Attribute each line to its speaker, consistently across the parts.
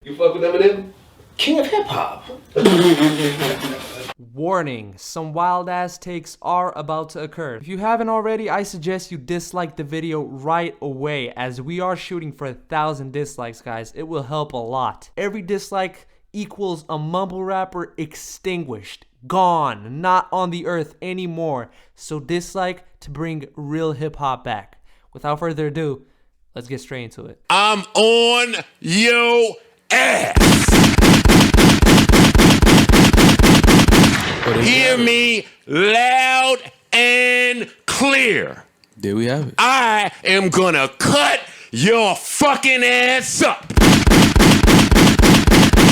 Speaker 1: You fuck with Eminem? King of hip hop.
Speaker 2: Warning, some wild ass takes are about to occur. If you haven't already, I suggest you dislike the video right away, as we are shooting for 1,000 dislikes, guys. It will help a lot. Every dislike equals a mumble rapper extinguished, gone, not on the earth anymore. So dislike to bring real hip hop back. Without further ado, let's get straight into it.
Speaker 3: I'm on your ass. Hear me loud and clear.
Speaker 4: There we have it.
Speaker 3: I am gonna cut your fucking ass up.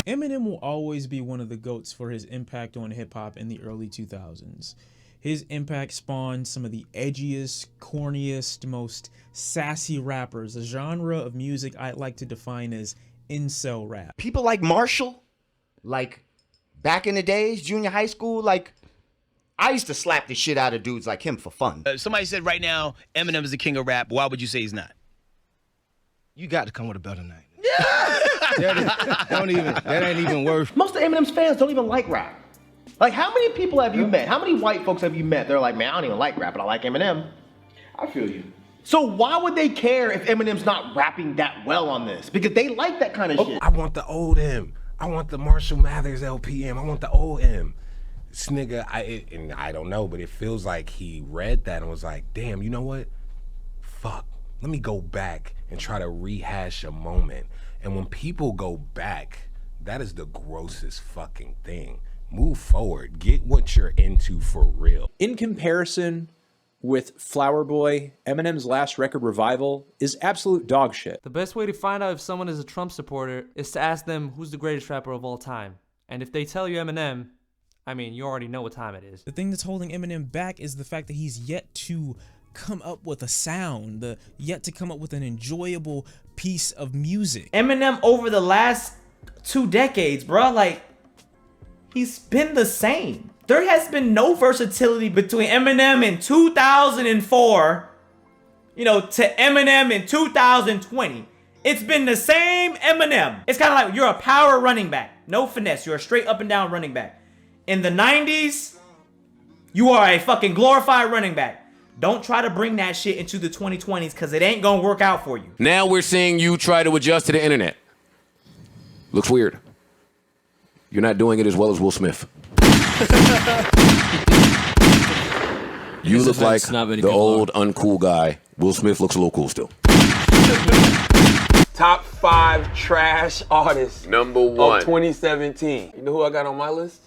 Speaker 5: Eminem will always be one of the GOATs for his impact on hip-hop in the early 2000s. His impact spawned some of the edgiest, corniest, most sassy rappers, a genre of music I like to define as incel rap.
Speaker 6: People like Marshall, like back in the days, junior high school, like I used to slap the shit out of dudes like him for fun.
Speaker 7: Somebody said right now Eminem is the king of rap. Why would you say he's not?
Speaker 6: You got to come with a better name.
Speaker 8: That ain't even worth.
Speaker 1: Most of Eminem's fans don't even like rap. Like, how many people have you met? How many white folks have you met? They're like, man, I don't even like rap, but I like Eminem. I feel you. So why would they care if Eminem's not rapping that well on this? Because they like that kind of shit.
Speaker 9: I want the old M. I want the Marshall Mathers LPM. I want the old M. This nigga, I don't know, but it feels like he read that and was like, damn, you know what? Fuck. Let me go back and try to rehash a moment. And when people go back, that is the grossest fucking thing. Move forward. Get what you're into for real.
Speaker 10: In comparison with Flower Boy, Eminem's last record, Revival, is absolute dog shit.
Speaker 2: The best way to find out if someone is a Trump supporter is to ask them who's the greatest rapper of all time. And if they tell you Eminem, I mean, you already know what time it is.
Speaker 5: The thing that's holding Eminem back is the fact that he's yet to come up with a sound, yet to come up with an enjoyable piece of music.
Speaker 11: Eminem over the last 2 decades, bro, like, he's been the same. There has been no versatility between Eminem in 2004, to Eminem in 2020. It's been the same Eminem. It's kind of like you're a power running back. No finesse. You're a straight up and down running back. In the 90s, you are a fucking glorified running back. Don't try to bring that shit into the 2020s because it ain't gonna work out for you.
Speaker 3: Now we're seeing you try to adjust to the internet. Looks weird. You're not doing it as well as Will Smith. You look like the old uncool guy. Will Smith looks a little cool still.
Speaker 12: Top 5 trash artists.
Speaker 3: Number 1.
Speaker 12: Of 2017. You know who I got on my list?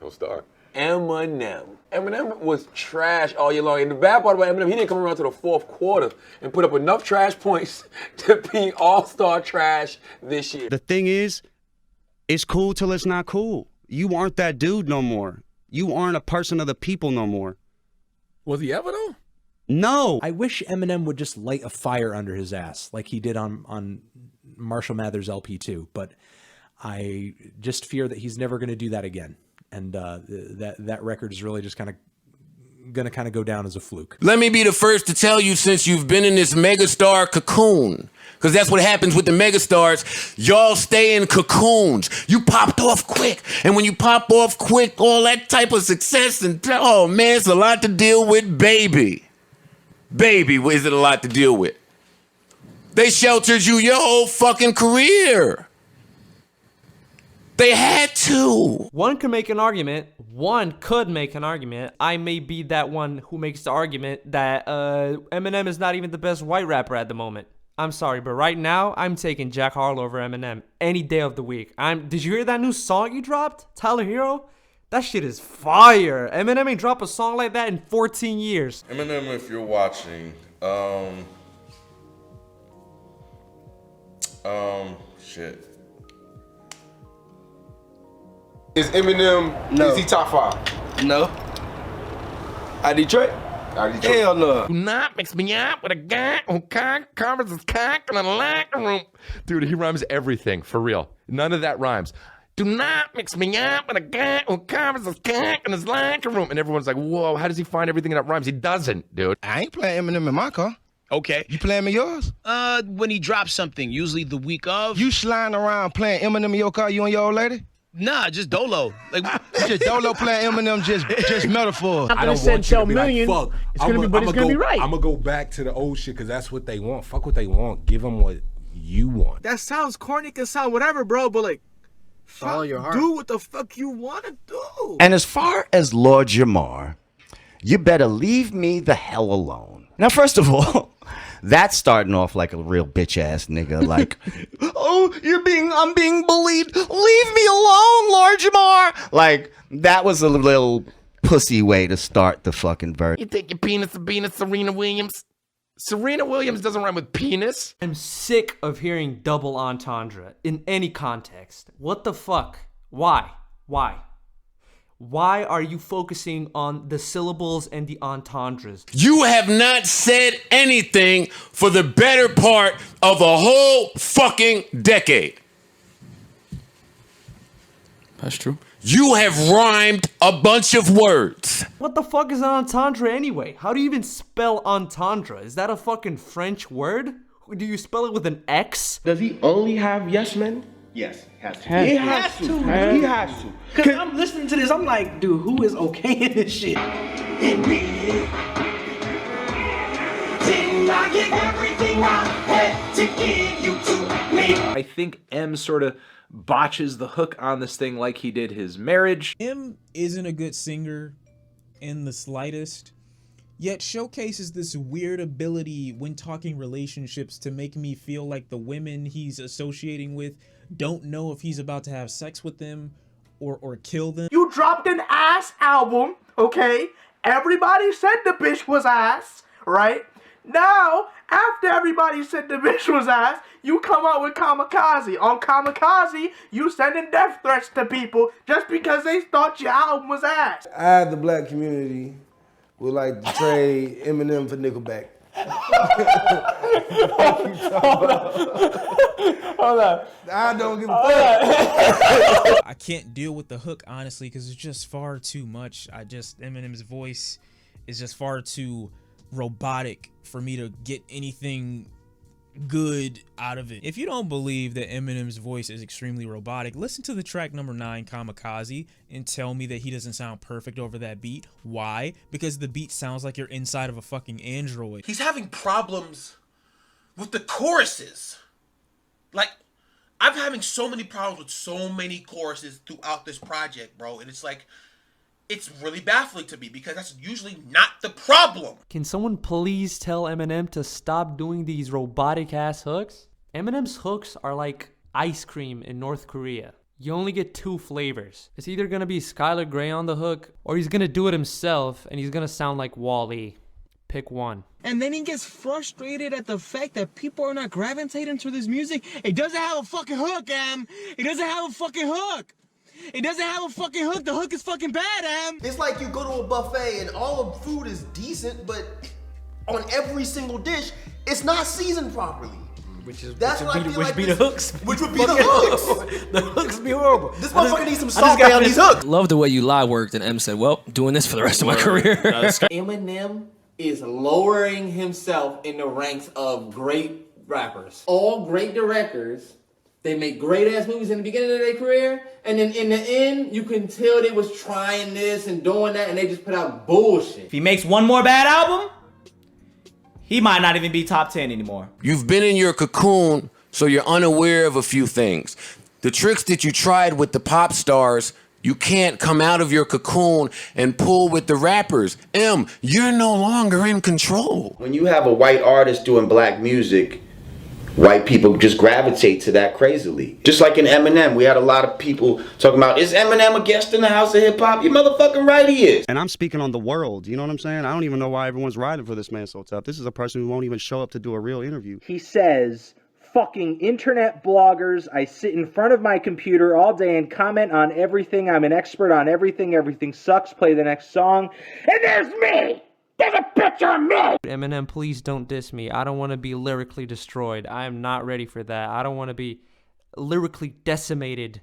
Speaker 3: Don't start.
Speaker 12: Eminem. Eminem was trash all year long. And the bad part about Eminem, he didn't come around to the 4th quarter and put up enough trash points to be all-star trash this year.
Speaker 8: The thing is, it's cool till it's not cool. You aren't that dude no more. You aren't a person of the people no more.
Speaker 9: Was he ever though?
Speaker 8: No.
Speaker 10: I wish Eminem would just light a fire under his ass like he did on Marshall Mathers LP2, but I just fear that he's never going to do that again. And that record is really just going to go down as a fluke.
Speaker 3: Let me be the first to tell you, since you've been in this megastar cocoon, because that's what happens with the megastars, y'all stay in cocoons. You popped off quick, and when you pop off quick, all that type of success, and oh man, it's a lot to deal with, baby. Baby, is it a lot to deal with? They sheltered you your whole fucking career. They had to.
Speaker 2: One could make an argument. I may be that one who makes the argument that Eminem is not even the best white rapper at the moment. I'm sorry, but right now, I'm taking Jack Harlow over Eminem any day of the week. Did you hear that new song you dropped? Tyler Hero? That shit is fire. Eminem ain't dropped a song like that in 14 years.
Speaker 13: Eminem, if you're watching, shit.
Speaker 12: Is Eminem,
Speaker 6: No.
Speaker 12: is he top 5?
Speaker 6: No. At Detroit? Hell no.
Speaker 3: Do not mix me up with a guy who covers his cock in a locker room.
Speaker 14: Dude, he rhymes everything, for real. None of that rhymes.
Speaker 3: Do not mix me up with a guy who covers his cock in his locker room.
Speaker 14: And everyone's like, whoa, how does he find everything that rhymes? He doesn't, dude.
Speaker 8: I ain't playing Eminem in my car.
Speaker 7: Okay.
Speaker 4: You playing me yours?
Speaker 7: When he drops something, usually the week of.
Speaker 4: You sliding around playing Eminem in your car, you and your old lady?
Speaker 7: Nah, just Dolo. Like
Speaker 4: just Dolo playing Eminem, just metaphor.
Speaker 9: I don't want you to be like, fuck.
Speaker 15: It's gonna be right.
Speaker 9: I'm gonna go back to the old shit because that's what they want. Fuck what they want. Give them what you want.
Speaker 15: That sounds corny, can sound whatever, bro, but like,
Speaker 1: follow your heart.
Speaker 15: Do what the fuck you wanna do.
Speaker 6: And as far as Lord Jamar, you better leave me the hell alone. Now, first of all, that's starting off like a real bitch ass nigga. Like, oh, I'm being bullied. Leave me alone, Lord Jamar. Like, that was a little pussy way to start the fucking verse.
Speaker 3: You think your penis to penis, Serena Williams? Serena Williams doesn't rhyme with penis.
Speaker 2: I'm sick of hearing double entendre in any context. What the fuck? Why? Why are you focusing on the syllables and the entendres?
Speaker 3: You have not said anything for the better part of a whole fucking decade.
Speaker 13: That's true.
Speaker 3: You have rhymed a bunch of words.
Speaker 2: What the fuck is an entendre anyway? How do you even spell entendre? Is that a fucking French word? Do you spell it with an X?
Speaker 1: Does he only have yes men? Yes, he has to.
Speaker 15: He has to. He has to. Cause I'm listening to this, I'm like, dude, who is okay in this shit?
Speaker 10: I think M sort of botches the hook on this thing like he did his Marriage.
Speaker 5: M isn't a good singer in the slightest, yet showcases this weird ability when talking relationships to make me feel like the women he's associating with don't know if he's about to have sex with them or kill them.
Speaker 15: You dropped an ass album, okay? Everybody said the bitch was ass, right? Now, after everybody said the bitch was ass, you come out with Kamikaze. On Kamikaze, you sending death threats to people just because they thought your album was ass.
Speaker 16: I, the black community, would like to trade Eminem for Nickelback.
Speaker 15: Hold on.
Speaker 16: I don't give a fuck.
Speaker 5: I can't deal with the hook, honestly, because it's just far too much. Eminem's voice is just far too robotic for me to get anything good out of it. If you don't believe that Eminem's voice is extremely robotic, listen to the track number 9, Kamikaze, and tell me that he doesn't sound perfect over that beat. Why? Because the beat sounds like you're inside of a fucking android.
Speaker 17: He's having problems with the choruses. Like, I'm having so many problems with so many choruses throughout this project, bro, and it's like, it's really baffling to me because that's usually not the problem.
Speaker 2: Can someone please tell Eminem to stop doing these robotic ass hooks? Eminem's hooks are like ice cream in North Korea. You only get 2 flavors. It's either gonna be Skylar Grey on the hook, or he's gonna do it himself and he's gonna sound like Wall-E. Pick one.
Speaker 15: And then he gets frustrated at the fact that people are not gravitating to this music. It doesn't have a fucking hook, Em. It doesn't have a fucking hook. It doesn't have a fucking hook. The hook is fucking bad, Em.
Speaker 1: It's like you go to a buffet and all the food is decent, but on every single dish, it's not seasoned properly.
Speaker 10: Which would
Speaker 1: be
Speaker 10: the hooks.
Speaker 1: Which would be the hooks.
Speaker 10: The hooks be horrible.
Speaker 1: This motherfucker needs some salt on these hooks.
Speaker 18: Love the way you lie worked, and M said, well, doing this for the rest of my career.
Speaker 19: Eminem is lowering himself in the ranks of great rappers. All great directors, they make great ass movies in the beginning of their career, and then in the end, you can tell they was trying this and doing that, and they just put out bullshit.
Speaker 11: If he makes one more bad album, he might not even be top 10 anymore.
Speaker 3: You've been in your cocoon, so you're unaware of a few things. The tricks that you tried with the pop stars, you can't come out of your cocoon and pull with the rappers. M, you're no longer in control.
Speaker 6: When you have a white artist doing black music, white people just gravitate to that crazily. Just like in Eminem, we had a lot of people talking about, is Eminem a guest in the house of hip hop? You motherfucking right he is.
Speaker 8: And I'm speaking on the world, you know what I'm saying? I don't even know why everyone's riding for this man so tough. This is a person who won't even show up to do a real interview.
Speaker 20: He says, fucking internet bloggers, I sit in front of my computer all day and comment on everything. I'm an expert on everything. Everything sucks. Play the next song. And there's me! There's a picture of me!
Speaker 2: Eminem, please don't diss me. I don't want to be lyrically destroyed. I am not ready for that. I don't want to be lyrically decimated,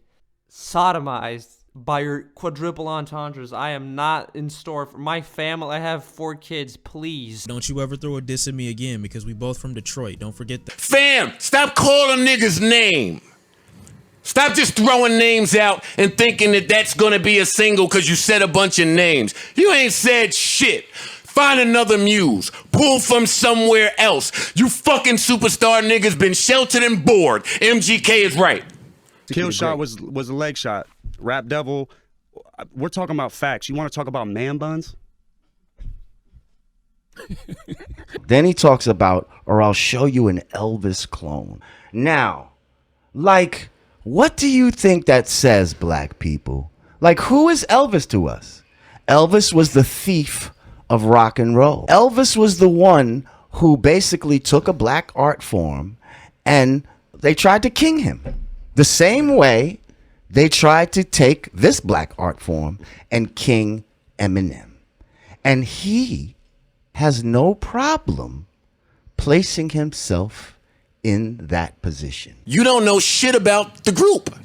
Speaker 2: sodomized, by your quadruple entendres. I am not in store for my family. I have 4 kids. Please.
Speaker 5: Don't you ever throw a diss at me again, because we both from Detroit. Don't forget that.
Speaker 3: Fam, stop calling niggas name. Stop just throwing names out and thinking that that's gonna be a single because you said a bunch of names. You ain't said shit. Find another muse. Pull from somewhere else. You fucking superstar niggas been sheltered and bored. MGK is right.
Speaker 8: Kill shot was a leg shot. Rap Devil, we're talking about facts. You want to talk about man buns?
Speaker 6: Then he talks about, or I'll show you an Elvis clone. Now, like, what do you think that says, black people? Like, who is Elvis to us? Elvis was the thief of rock and roll. Elvis was the one who basically took a black art form and they tried to king him. The same way they tried to take this black art form and king Eminem. And he has no problem placing himself in that position.
Speaker 3: You don't know shit about the group.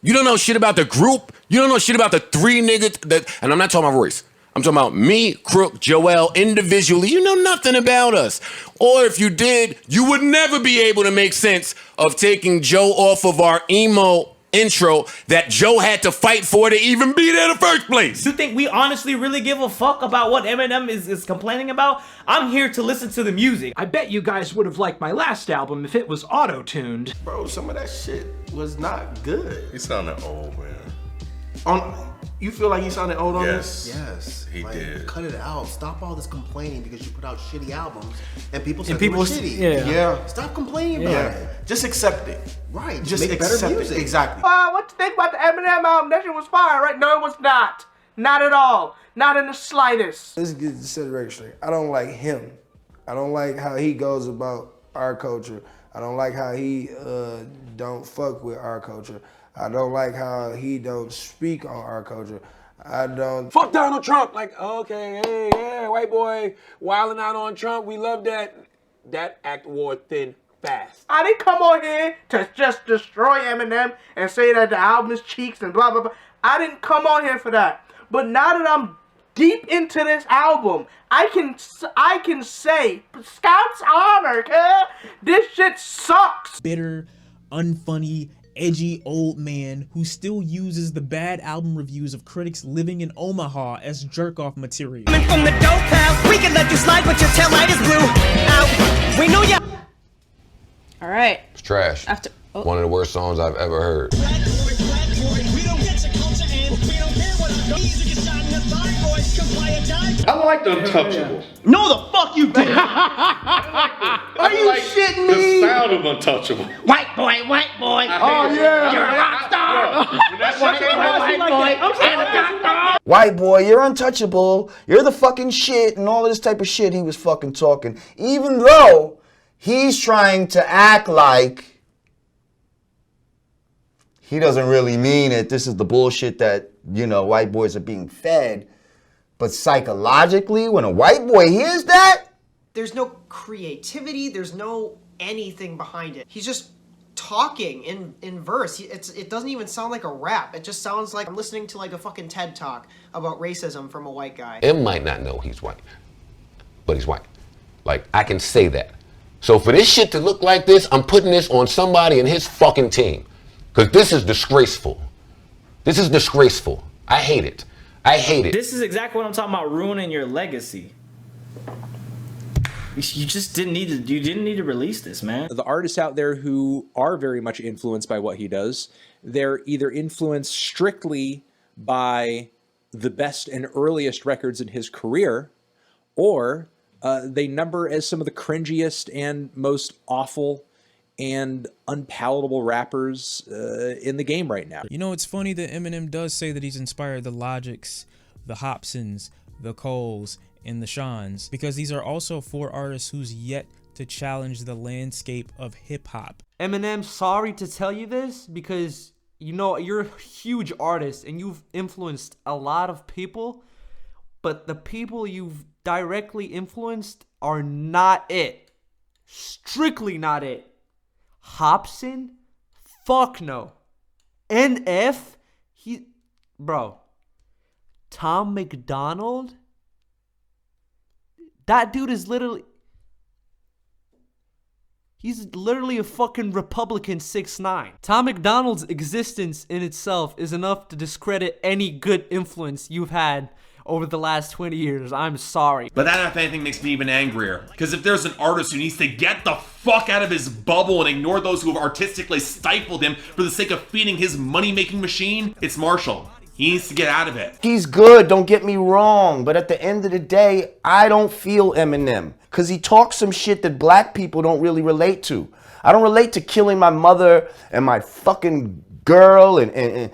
Speaker 3: You don't know shit about the group. You don't know shit about the 3 niggas that, and I'm not talking about Royce. I'm talking about me, Crook, Joel, individually. You know nothing about us. Or if you did, you would never be able to make sense of taking Joe off of our emo intro that Joe had to fight for to even be there in the first place.
Speaker 11: You think we honestly really give a fuck about what Eminem is complaining about? I'm here to listen to the music.
Speaker 21: I bet you guys would have liked my last album if it was auto-tuned.
Speaker 16: Bro, some of that shit was not good.
Speaker 13: He sounded old, man.
Speaker 16: You feel like he sounded old on
Speaker 13: Yes.
Speaker 16: this?
Speaker 22: Yes.
Speaker 13: He did.
Speaker 22: Cut it out. Stop all this complaining because you put out shitty albums and people said
Speaker 16: And
Speaker 22: they were
Speaker 16: people,
Speaker 22: shitty.
Speaker 16: yeah.
Speaker 22: Stop complaining about it.
Speaker 16: Just accept it.
Speaker 22: Right.
Speaker 16: Just
Speaker 22: make better
Speaker 16: accept
Speaker 22: music.
Speaker 16: it. Exactly.
Speaker 15: What you think about the Eminem album? That shit was fire, right? No, it was not. Not at all. Not in the slightest.
Speaker 16: Let's get the set record straight. I don't like him. I don't like how he goes about our culture. I don't like how he don't fuck with our culture. I don't like how he don't speak on our culture. I don't
Speaker 12: fuck Donald Trump. Like, okay, hey, yeah, white boy wilding out on Trump. We love that. That act wore thin fast.
Speaker 15: I didn't come on here to just destroy Eminem and say that the album is cheeks and blah, blah, blah. I didn't come on here for that. But now that I'm deep into this album, I can say, Scout's honor, this shit sucks.
Speaker 5: Bitter, unfunny, edgy old man who still uses the bad album reviews of critics living in Omaha as jerk-off material.
Speaker 23: From the dope house, we can let you slide, but your tail light is blue. Out. We know ya.
Speaker 24: All right.
Speaker 3: It's trash. One of the worst songs I've ever heard.
Speaker 25: I like the Untouchable.
Speaker 1: No, the fuck you did. Are you shitting me?
Speaker 25: The sound of Untouchable.
Speaker 23: White boy.
Speaker 1: Oh yeah.
Speaker 23: You're a rock star.
Speaker 6: White boy, you're untouchable. You're the fucking shit and all of this type of shit he was fucking talking. Even though he's trying to act like he doesn't really mean it. This is the bullshit that, you know, white boys are being fed. But psychologically, when a white boy hears that,
Speaker 26: there's no creativity, there's no anything behind it. He's just talking in verse. It doesn't even sound like a rap. It just sounds like I'm listening to like a fucking TED talk about racism from a white guy.
Speaker 3: M might not know he's white, but he's white. Like, I can say that. So for this shit to look like this, I'm putting this on somebody in his fucking team. Because this is disgraceful. This is disgraceful. I hate it. I hate it.
Speaker 11: This is exactly what I'm talking about, ruining your legacy. You just didn't need to release this, man.
Speaker 10: The artists out there who are very much influenced by what he does, they're either influenced strictly by the best and earliest records in his career, or they number as some of the cringiest and most awful and unpalatable rappers in the game right now.
Speaker 5: You know, it's funny that Eminem does say that he's inspired the Logics, the Hopsons, the Coles, and the Shawns, because these are also 4 artists who's yet to challenge the landscape of hip-hop.
Speaker 2: Eminem, sorry to tell you this, because you know you're a huge artist and you've influenced a lot of people, but the people you've directly influenced are not it. Strictly not it. Hopson? Fuck no. NF? Bro, Tom McDonald? That dude is literally... He's literally a fucking Republican 6'9". Tom McDonald's existence in itself is enough to discredit any good influence you've had over the last 20 years. I'm sorry.
Speaker 4: But that, if anything, makes me even angrier. Because if there's an artist who needs to get the fuck out of his bubble and ignore those who have artistically stifled him for the sake of feeding his money-making machine, it's Marshall. He needs to get out of it.
Speaker 7: He's good, don't get me wrong, but at the end of the day, I don't feel Eminem. Because he talks some shit that black people don't really relate to. I don't relate to killing my mother and my fucking girl and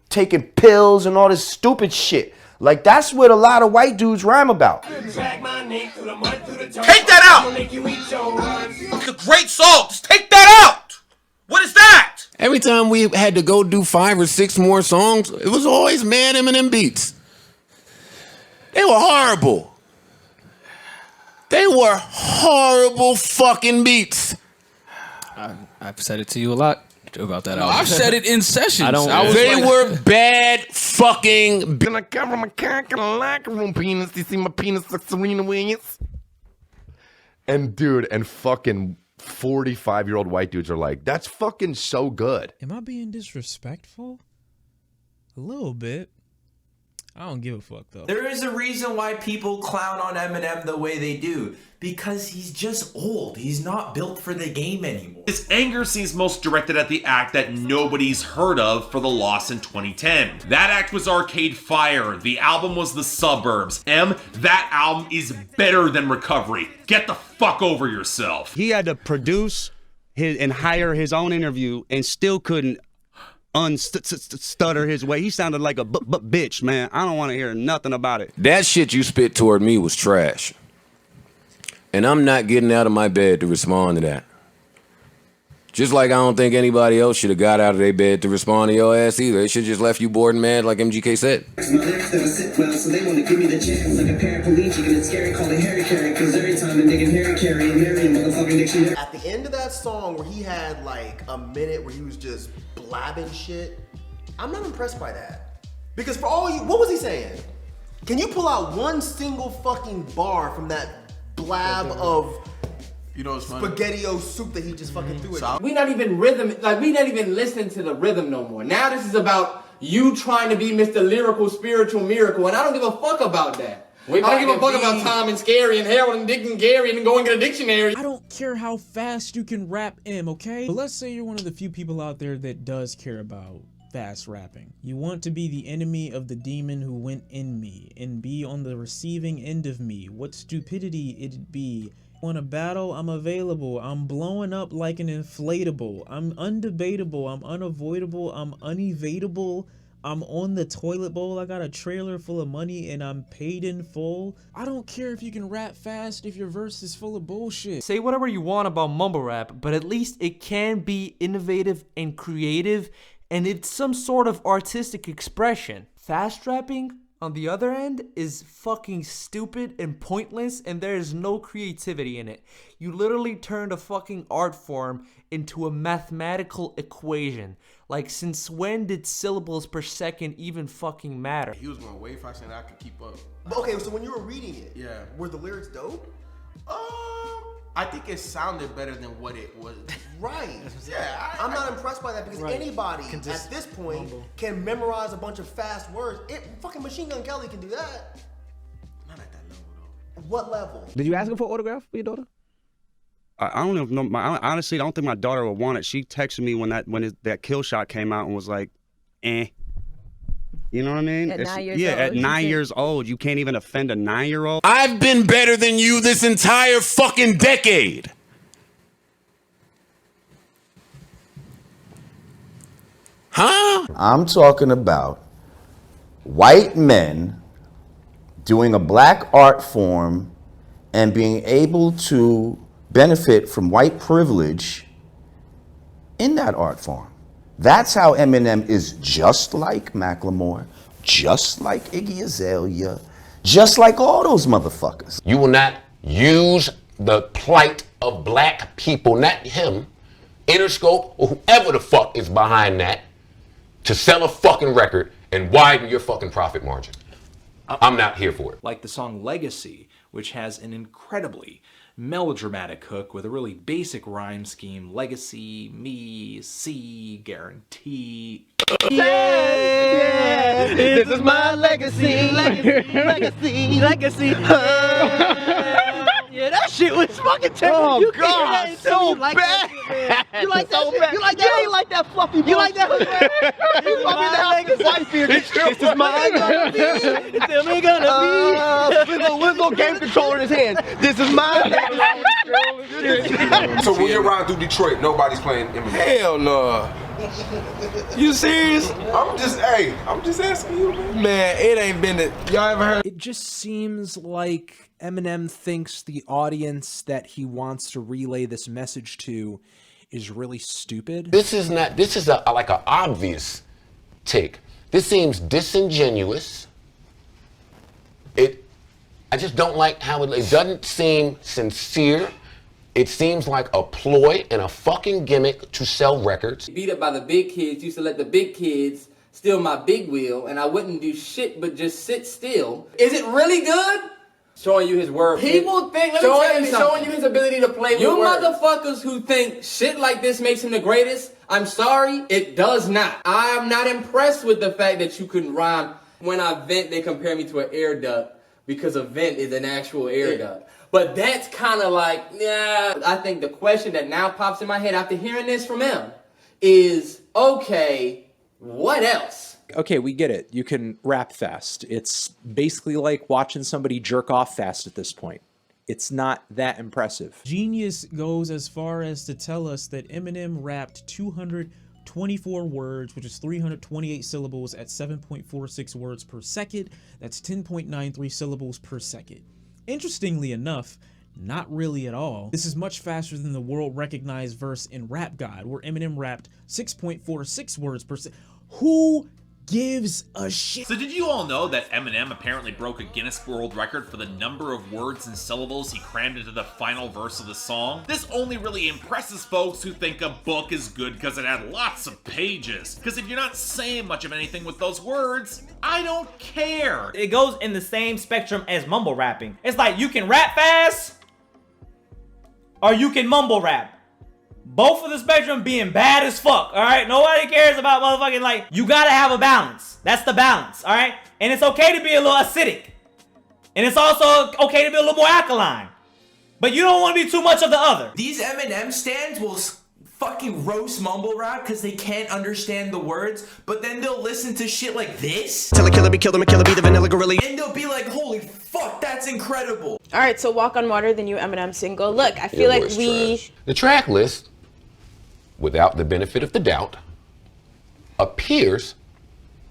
Speaker 7: taking pills and all this stupid shit. Like, that's what a lot of white dudes rhyme about.
Speaker 4: Take that out! It's a great song! Just take that out! What is that?
Speaker 3: Every time we had to go do 5 or 6 more songs, it was always Mad Eminem beats. They were horrible. They were horrible fucking beats.
Speaker 9: I've said it to you a lot about that.
Speaker 14: No, I've said it in sessions.
Speaker 3: They were bad fucking.
Speaker 17: Gonna cover my cock in a locker room penis. You see my penis like Serena Williams? And dude, and fucking 45-year-old white dudes are like, that's fucking so good.
Speaker 5: Am I being disrespectful? A little bit. I don't give a fuck though.
Speaker 18: There is a reason why people clown on Eminem the way they do. Because he's just old. He's not built for the game anymore.
Speaker 4: This anger seems most directed at the act that nobody's heard of for the loss in 2010. That act was Arcade Fire. The album was The Suburbs. That album is better than Recovery. Get the fuck over yourself.
Speaker 8: He had to produce and hire his own interview and still couldn't stutter his way. He sounded like a bitch, man. I don't want to hear nothing about it.
Speaker 3: That shit you spit toward me was trash. And I'm not getting out of my bed to respond to that. Just like I don't think anybody else should have got out of their bed to respond to your ass either. They should have just left you bored and mad like MGK said.
Speaker 27: So they want to give me the chance like a paraplegic, and it's scary, call it Harry Carry, because every time a nigga Harry Carry and Mary motherfucking dictionary.
Speaker 22: At the end of that song where he had like a minute where he was just blabbing shit, I'm not impressed by that. Because for all you, what was he saying? Can you pull out one single fucking bar from that blab of spaghetti-o soup that he just fucking threw at you?
Speaker 19: We not even rhythm, like we not even listening to the rhythm no more. Now this is about you trying to be Mr. Lyrical Spiritual Miracle, and I don't give a fuck about that. I don't give a fuck about Tom and Scary and Harold and Dick and Gary and going to the dictionary.
Speaker 5: I don't care how fast you can rap M, okay? But let's say you're one of the few people out there that does care about fast rapping. You want to be the enemy of the demon who went in me and be on the receiving end of me. What stupidity it'd be. Want a battle? I'm available. I'm blowing up like an inflatable. I'm undebatable. I'm unavoidable. I'm unevadable. I'm on the toilet bowl. I got a trailer full of money and I'm paid in full. I don't care if you can rap fast if your verse is full of bullshit.
Speaker 2: Say whatever you want about mumble rap, but at least it can be innovative and creative, and it's some sort of artistic expression. Fast rapping, on the other end, is fucking stupid and pointless, and there is no creativity in it. You literally turned a fucking art form into a mathematical equation. Like, since when did syllables per second even fucking matter?
Speaker 13: He was going way faster than I could keep up.
Speaker 22: Okay, so when you were reading it,
Speaker 13: yeah,
Speaker 22: were the lyrics dope?
Speaker 13: I think it sounded better than what it was.
Speaker 22: Right. Yeah, I'm not impressed by that because anybody at this point can memorize a bunch of fast words. Fucking Machine Gun Kelly can do that.
Speaker 13: Not at that level though.
Speaker 22: What level?
Speaker 28: Did you ask him for an autograph for your daughter?
Speaker 8: I don't know. Honestly, I don't think my daughter would want it. She texted me when that Kill Shot came out and was like, eh. You know what I mean?
Speaker 29: At 9 years
Speaker 8: yeah,
Speaker 29: old,
Speaker 8: at 9 years old, you can't even offend a 9-year-old.
Speaker 3: I've been better than you this entire fucking decade. Huh?
Speaker 7: I'm talking about white men doing a black art form and being able to benefit from white privilege in that art form. That's how Eminem is just like Macklemore, just like Iggy Azalea, just like all those motherfuckers.
Speaker 3: You will not use the plight of black people, not him, Interscope, or whoever the fuck is behind that, to sell a fucking record and widen your fucking profit margin. I'm not here for it.
Speaker 10: Like the song Legacy, which has an incredibly melodramatic hook with a really basic rhyme scheme. Legacy, me, see, guarantee.
Speaker 1: Yeah, this is my legacy, legacy. Yeah, that shit was fucking terrible.
Speaker 22: Oh,
Speaker 1: you
Speaker 22: God,
Speaker 1: can't
Speaker 22: so
Speaker 1: you like
Speaker 22: bad.
Speaker 1: That shit, man. You like that
Speaker 22: So
Speaker 1: shit?
Speaker 22: bad.
Speaker 1: You like that? You ain't like that fluffy bullshit. You like that? You fucking out with white beard. This is my legacy. Tell me gonna be. With no game controller in his hand. This is my legacy.
Speaker 12: So when you're riding through Detroit, nobody's playing Eminem. Hell no. You serious? I'm just asking you, man. It ain't been y'all ever heard?
Speaker 10: It just seems like Eminem thinks the audience that he wants to relay this message to is really stupid.
Speaker 3: This is like an obvious take. This seems disingenuous. I just don't like how it doesn't seem sincere. It seems like a ploy and a fucking gimmick to sell records.
Speaker 19: Beat up by the big kids, used to let the big kids steal my big wheel, and I wouldn't do shit but just sit still. Is it really good? Showing you his word. People think, showing you his ability to play with words. You motherfuckers who think shit like this makes him the greatest, I'm sorry, it does not. I'm not impressed with the fact that you couldn't rhyme. When I vent, they compare me to an air duct because a vent is an actual air duct. But that's kind of like, yeah. I think the question that now pops in my head after hearing this from him is, okay, what else?
Speaker 10: Okay, we get it. You can rap fast. It's basically like watching somebody jerk off fast at this point. It's not that impressive.
Speaker 5: Genius goes as far as to tell us that Eminem rapped 224 words, which is 328 syllables at 7.46 words per second. That's 10.93 syllables per second. Interestingly enough, not really at all. This is much faster than the world-recognized verse in Rap God, where Eminem rapped 6.46 words per second. Who gives a shit?
Speaker 4: So did you all know that Eminem apparently broke a Guinness World Record for the number of words and syllables he crammed into the final verse of the song? This only really impresses folks who think a book is good because it had lots of pages. Because if you're not saying much of anything with those words, I don't care.
Speaker 11: It goes in the same spectrum as mumble rapping. It's like you can rap fast or you can mumble rap. Both of the spectrum being bad as fuck, all right? Nobody cares about motherfucking, like, you gotta have a balance. That's the balance, all right? And it's okay to be a little acidic. And it's also okay to be a little more alkaline. But you don't want to be too much of the other.
Speaker 18: These Eminem stands will fucking roast mumble rap because they can't understand the words, but then they'll listen to shit like this.
Speaker 23: Tell a killer be killed, I'm a killer be the vanilla gorilla.
Speaker 18: And they'll be like, holy fuck, that's incredible.
Speaker 14: All right, so Walk on Water, the new Eminem single. Look, I feel like
Speaker 3: The track list, without the benefit of the doubt, appears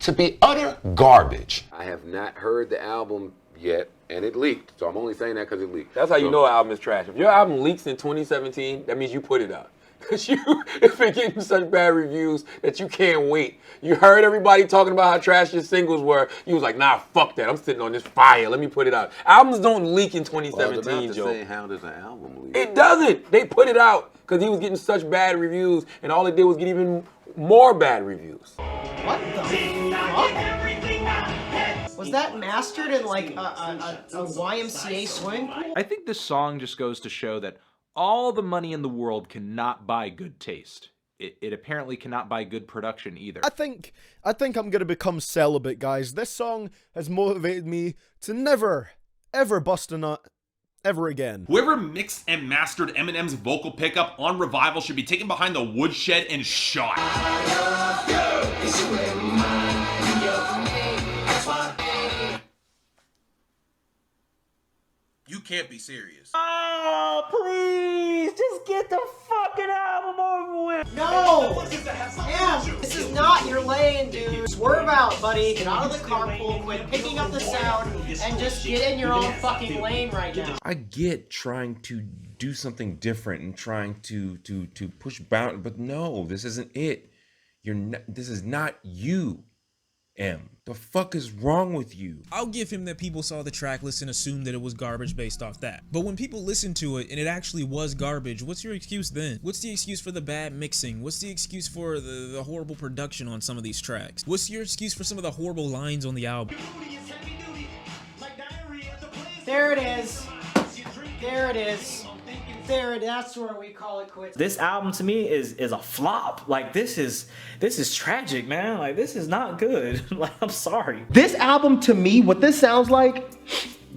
Speaker 3: to be utter garbage. I have not heard the album yet, and it leaked, so I'm only saying that because it leaked.
Speaker 15: That's how you know an album is trash. If your album leaks in 2017, that means you put it out. Because it's been getting such bad reviews that you can't wait. You heard everybody talking about how trash your singles were. You was like, nah, fuck that. I'm sitting on this fire. Let me put it out. Albums don't leak in 2017, Joe.
Speaker 3: How does an album leak?
Speaker 15: It doesn't. They put it out because he was getting such bad reviews, and all it did was get even more bad reviews.
Speaker 26: What the fuck? Was that mastered in like a YMCA swing?
Speaker 2: I think this song just goes to show that all the money in the world cannot buy good taste. It apparently cannot buy good production either.
Speaker 16: I think I'm gonna become celibate, guys. This song has motivated me to never, ever bust a nut ever again.
Speaker 4: Whoever mixed and mastered Eminem's vocal pickup on Revival should be taken behind the woodshed and shot.
Speaker 13: You can't be serious.
Speaker 11: Oh, please, just get the fucking album over with.
Speaker 26: No! Damn, this is not your lane, dude. Swerve out, buddy. Get out of the carpool, quit picking up the sound, and just get in your own fucking lane right now.
Speaker 20: I get trying to do something different and trying to push boundaries, but no, this isn't it. This is not you. M. The fuck is wrong with you?
Speaker 5: I'll give him that people saw the track list and assumed that it was garbage based off that. But when people listened to it and it actually was garbage, what's your excuse then? What's the excuse for the bad mixing? What's the excuse for the horrible production on some of these tracks? What's your excuse for some of the horrible lines on the album?
Speaker 26: There it is. There it is. That's where we call it quits.
Speaker 11: This album to me is a flop. Like this is tragic, man. Like this is not good. Like I'm sorry.
Speaker 1: This album to me, what this sounds like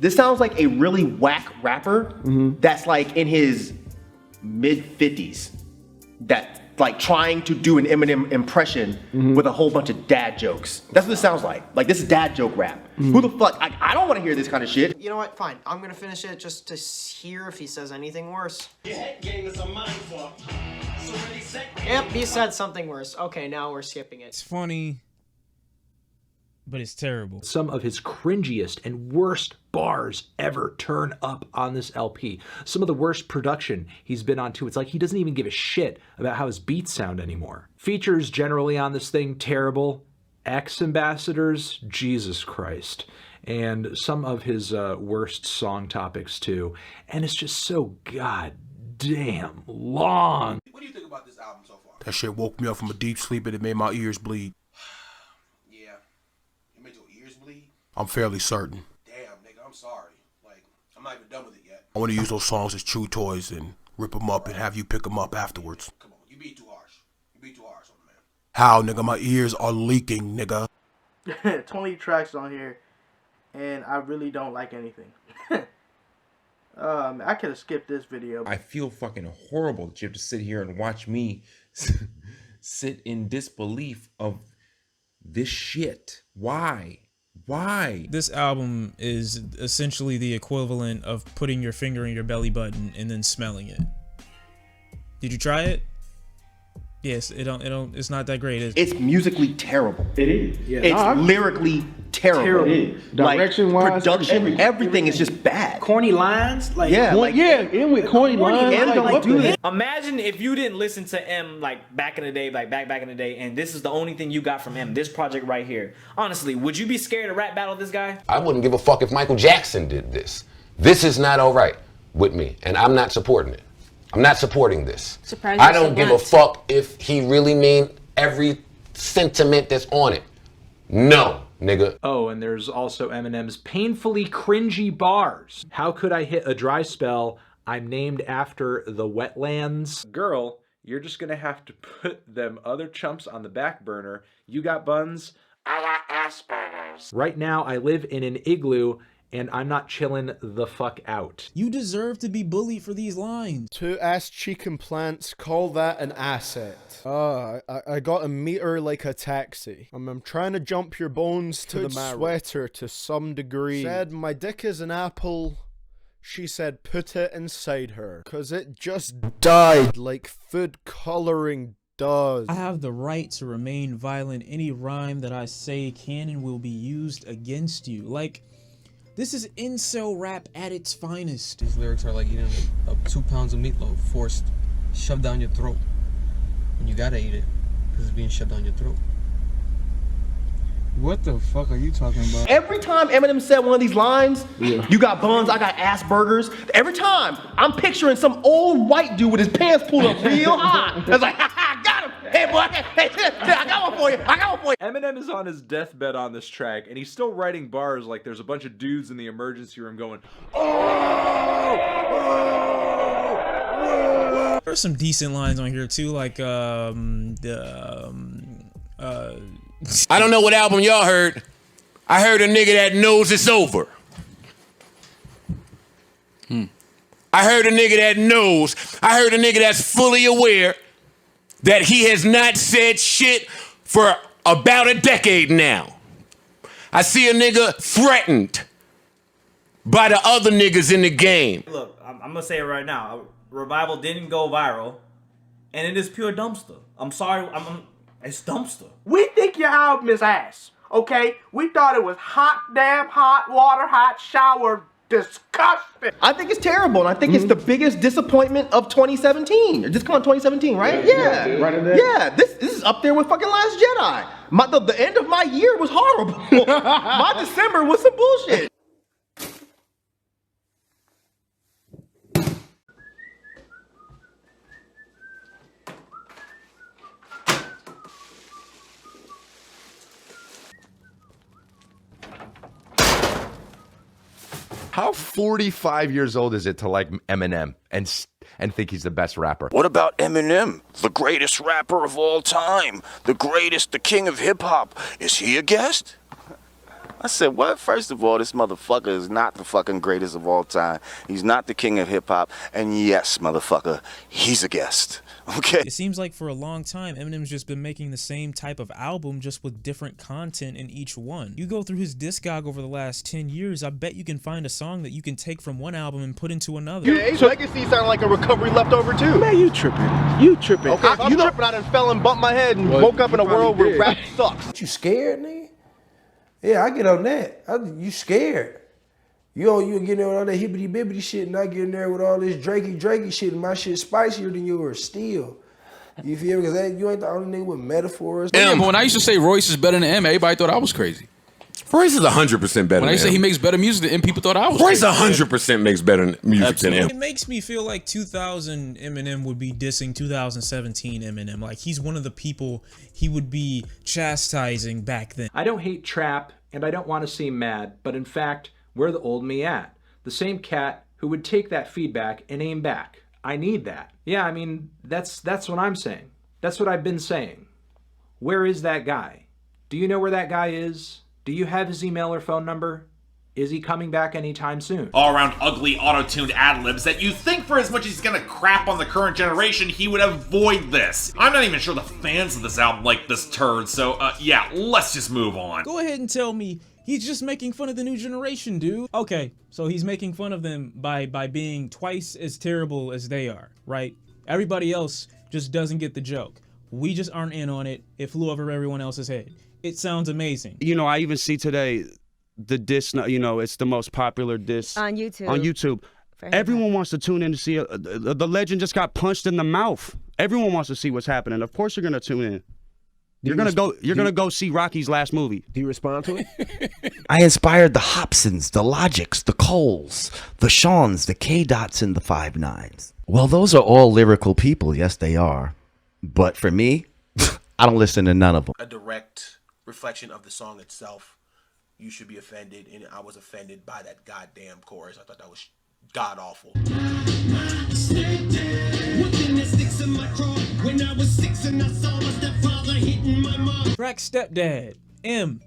Speaker 1: a really whack rapper that's like in his mid 50s that like trying to do an Eminem impression with a whole bunch of dad jokes. That's what this sounds like. Like this is dad joke rap. Who the fuck? I don't want to hear this kind of shit.
Speaker 26: You know what? Fine. I'm gonna finish it just to hear if he says anything worse. Yep, he said something worse. Okay, now we're skipping it.
Speaker 5: It's funny, but it's terrible.
Speaker 10: Some of his cringiest and worst bars ever turn up on this LP. Some of the worst production he's been on too. It's like he doesn't even give a shit about how his beats sound anymore. Features generally on this thing, terrible. Ex-ambassadors, Jesus Christ. And some of his worst song topics too. And it's just so goddamn long.
Speaker 12: What do you think about this album so far? That shit woke me up from a deep sleep and it made my ears bleed.
Speaker 13: Yeah. It made your ears bleed?
Speaker 12: I'm fairly certain.
Speaker 13: Damn, nigga, I'm sorry. Like, I'm not even done with it yet.
Speaker 12: I want to use those songs as chew toys and rip them up and have you pick them up afterwards.
Speaker 13: Come on, you be too harsh. You be too harsh on the man.
Speaker 12: How, nigga? My ears are leaking, nigga.
Speaker 6: 20 tracks on here, and I really don't like anything. I could have skipped this video.
Speaker 20: I feel fucking horrible that you have to sit here and watch me sit in disbelief of this shit. Why? Why?
Speaker 5: This album is essentially the equivalent of putting your finger in your belly button and then smelling it. Did you try it? Yes, it's not that great, is it?
Speaker 1: It's musically terrible.
Speaker 6: It is. Yeah.
Speaker 1: It's lyrically terrible.
Speaker 6: It is.
Speaker 1: Like,
Speaker 6: Direction-wise,
Speaker 1: production, everything is just bad.
Speaker 6: Corny lines, like
Speaker 1: in with corny lines.
Speaker 6: And
Speaker 1: Like, do that.
Speaker 11: Imagine if you didn't listen to M like back in the day, like back in the day, and this is the only thing you got from M, this project right here. Honestly, would you be scared to rap battle this guy?
Speaker 3: I wouldn't give a fuck if Michael Jackson did this. This is not all right with me, and I'm not supporting it. I'm not supporting this. I don't give a fuck if he really mean every sentiment that's on it. No, nigga.
Speaker 10: Oh, and there's also Eminem's painfully cringy bars. How could I hit a dry spell? I'm named after the wetlands. Girl, you're just gonna have to put them other chumps on the back burner. You got buns? I got Asperger's. Right now, I live in an igloo and I'm not chilling the fuck out.
Speaker 5: You deserve to be bullied for these lines.
Speaker 16: Two ass cheek implants, call that an asset. I got a meter like a taxi. I'm trying to jump your bones to the marrow. Sweater to some degree. Said my dick is an apple. She said put it inside her. Cause it just died like food coloring does.
Speaker 5: I have the right to remain violent. Any rhyme that I say can and will be used against you. Like, this is incel rap at its finest.
Speaker 9: These lyrics are like eating 2 pounds of meatloaf forced, shoved down your throat. And you gotta eat it, because it's being shoved down your throat.
Speaker 6: What the fuck are you talking about?
Speaker 1: Every time Eminem said one of these lines, you got buns, I got Asperger's. Every time, I'm picturing some old white dude with his pants pulled up real high. It's like, ha, got him. Hey, boy, hey, I got one for you. I got one for you.
Speaker 10: Eminem is on his deathbed on this track, and he's still writing bars like there's a bunch of dudes in the emergency room going, oh!
Speaker 5: There's some decent lines on here too, like
Speaker 3: I don't know what album y'all heard. I heard a nigga that knows it's over. I heard a nigga that knows. I heard a nigga that's fully aware that he has not said shit for about a decade now. I see a nigga threatened by the other niggas in the game.
Speaker 11: Look, I'm gonna say it right now. Revival didn't go viral, and it is pure dumpster. I'm sorry, it's dumpster.
Speaker 6: We think your album is ass, okay? We thought it was hot, damn hot water, hot shower
Speaker 1: disgusting. I think it's terrible, and I think it's the biggest disappointment of 2017. Just called 2017, right? Yeah.
Speaker 22: Right in there.
Speaker 1: Yeah, this is up there with fucking Last Jedi. The end of my year was horrible. My December was some bullshit.
Speaker 7: How 45 years old is it to like Eminem and think he's the best rapper?
Speaker 8: What about Eminem, the greatest rapper of all time, the greatest, the king of hip hop? Is he a guest? I said, what? First of all, this motherfucker is not the fucking greatest of all time. He's not the king of hip hop. And yes, motherfucker, he's a guest. Okay.
Speaker 5: It seems like for a long time, Eminem's just been making the same type of album, just with different content in each one. You go through his discog over the last 10 years, I bet you can find a song that you can take from one album and put into another.
Speaker 1: Yeah, Legacy sounded like a recovery leftover too.
Speaker 22: Man, you tripping. You tripping.
Speaker 1: Okay, if I'm tripping, I done fell and bumped my head and woke up in a world where rap sucks.
Speaker 12: You scared, nigga? Yeah, I get on that. You scared. You get in there with all that hibbity-bibbity shit, and I get in there with all this Drakey shit, and my shit spicier than yours still. You feel me? Because you ain't the only nigga with metaphors.
Speaker 17: Yeah, but when I used to say Royce is better than M, everybody thought I was crazy.
Speaker 3: Royce is 100% better
Speaker 17: when I say he makes better music than M, people thought I was
Speaker 3: Royce
Speaker 17: crazy.
Speaker 3: 100% makes better music than M.
Speaker 5: It makes me feel like 2000 Eminem would be dissing 2017 Eminem. Like, he's one of the people he would be chastising back then.
Speaker 10: I don't hate trap, and I don't want to seem mad, but in fact, where the old me at? The same cat who would take that feedback and aim back. I need that. Yeah, I mean, that's what I'm saying. That's what I've been saying. Where is that guy? Do you know where that guy is? Do you have his email or phone number? Is he coming back anytime soon?
Speaker 4: All around ugly auto-tuned ad-libs that you think for as much as he's gonna crap on the current generation, he would avoid this. I'm not even sure the fans of this album like this turd, so yeah, let's just move on.
Speaker 5: Go ahead and tell me he's just making fun of the new generation, dude. Okay, so he's making fun of them by being twice as terrible as they are, right? Everybody else just doesn't get the joke. We just aren't in on it. It flew over everyone else's head. It sounds amazing.
Speaker 21: You know, I even see today the diss, you know, it's the most popular diss
Speaker 24: on YouTube.
Speaker 21: On YouTube. Everyone wants to tune in to see the legend just got punched in the mouth. Everyone wants to see what's happening. Of course you're going to tune in. You're gonna go see Rocky's last movie.
Speaker 22: Do you respond to it?
Speaker 25: I inspired the Hobsons, the Logics, the Coles, the Shawns, the K-Dots, and the 5'9s. Well, those are all lyrical people. Yes, they are. But for me, I don't listen to none of them.
Speaker 13: A direct reflection of the song itself. You should be offended, and I was offended by that goddamn chorus. I thought that was god awful.
Speaker 5: Track Stepdad, M.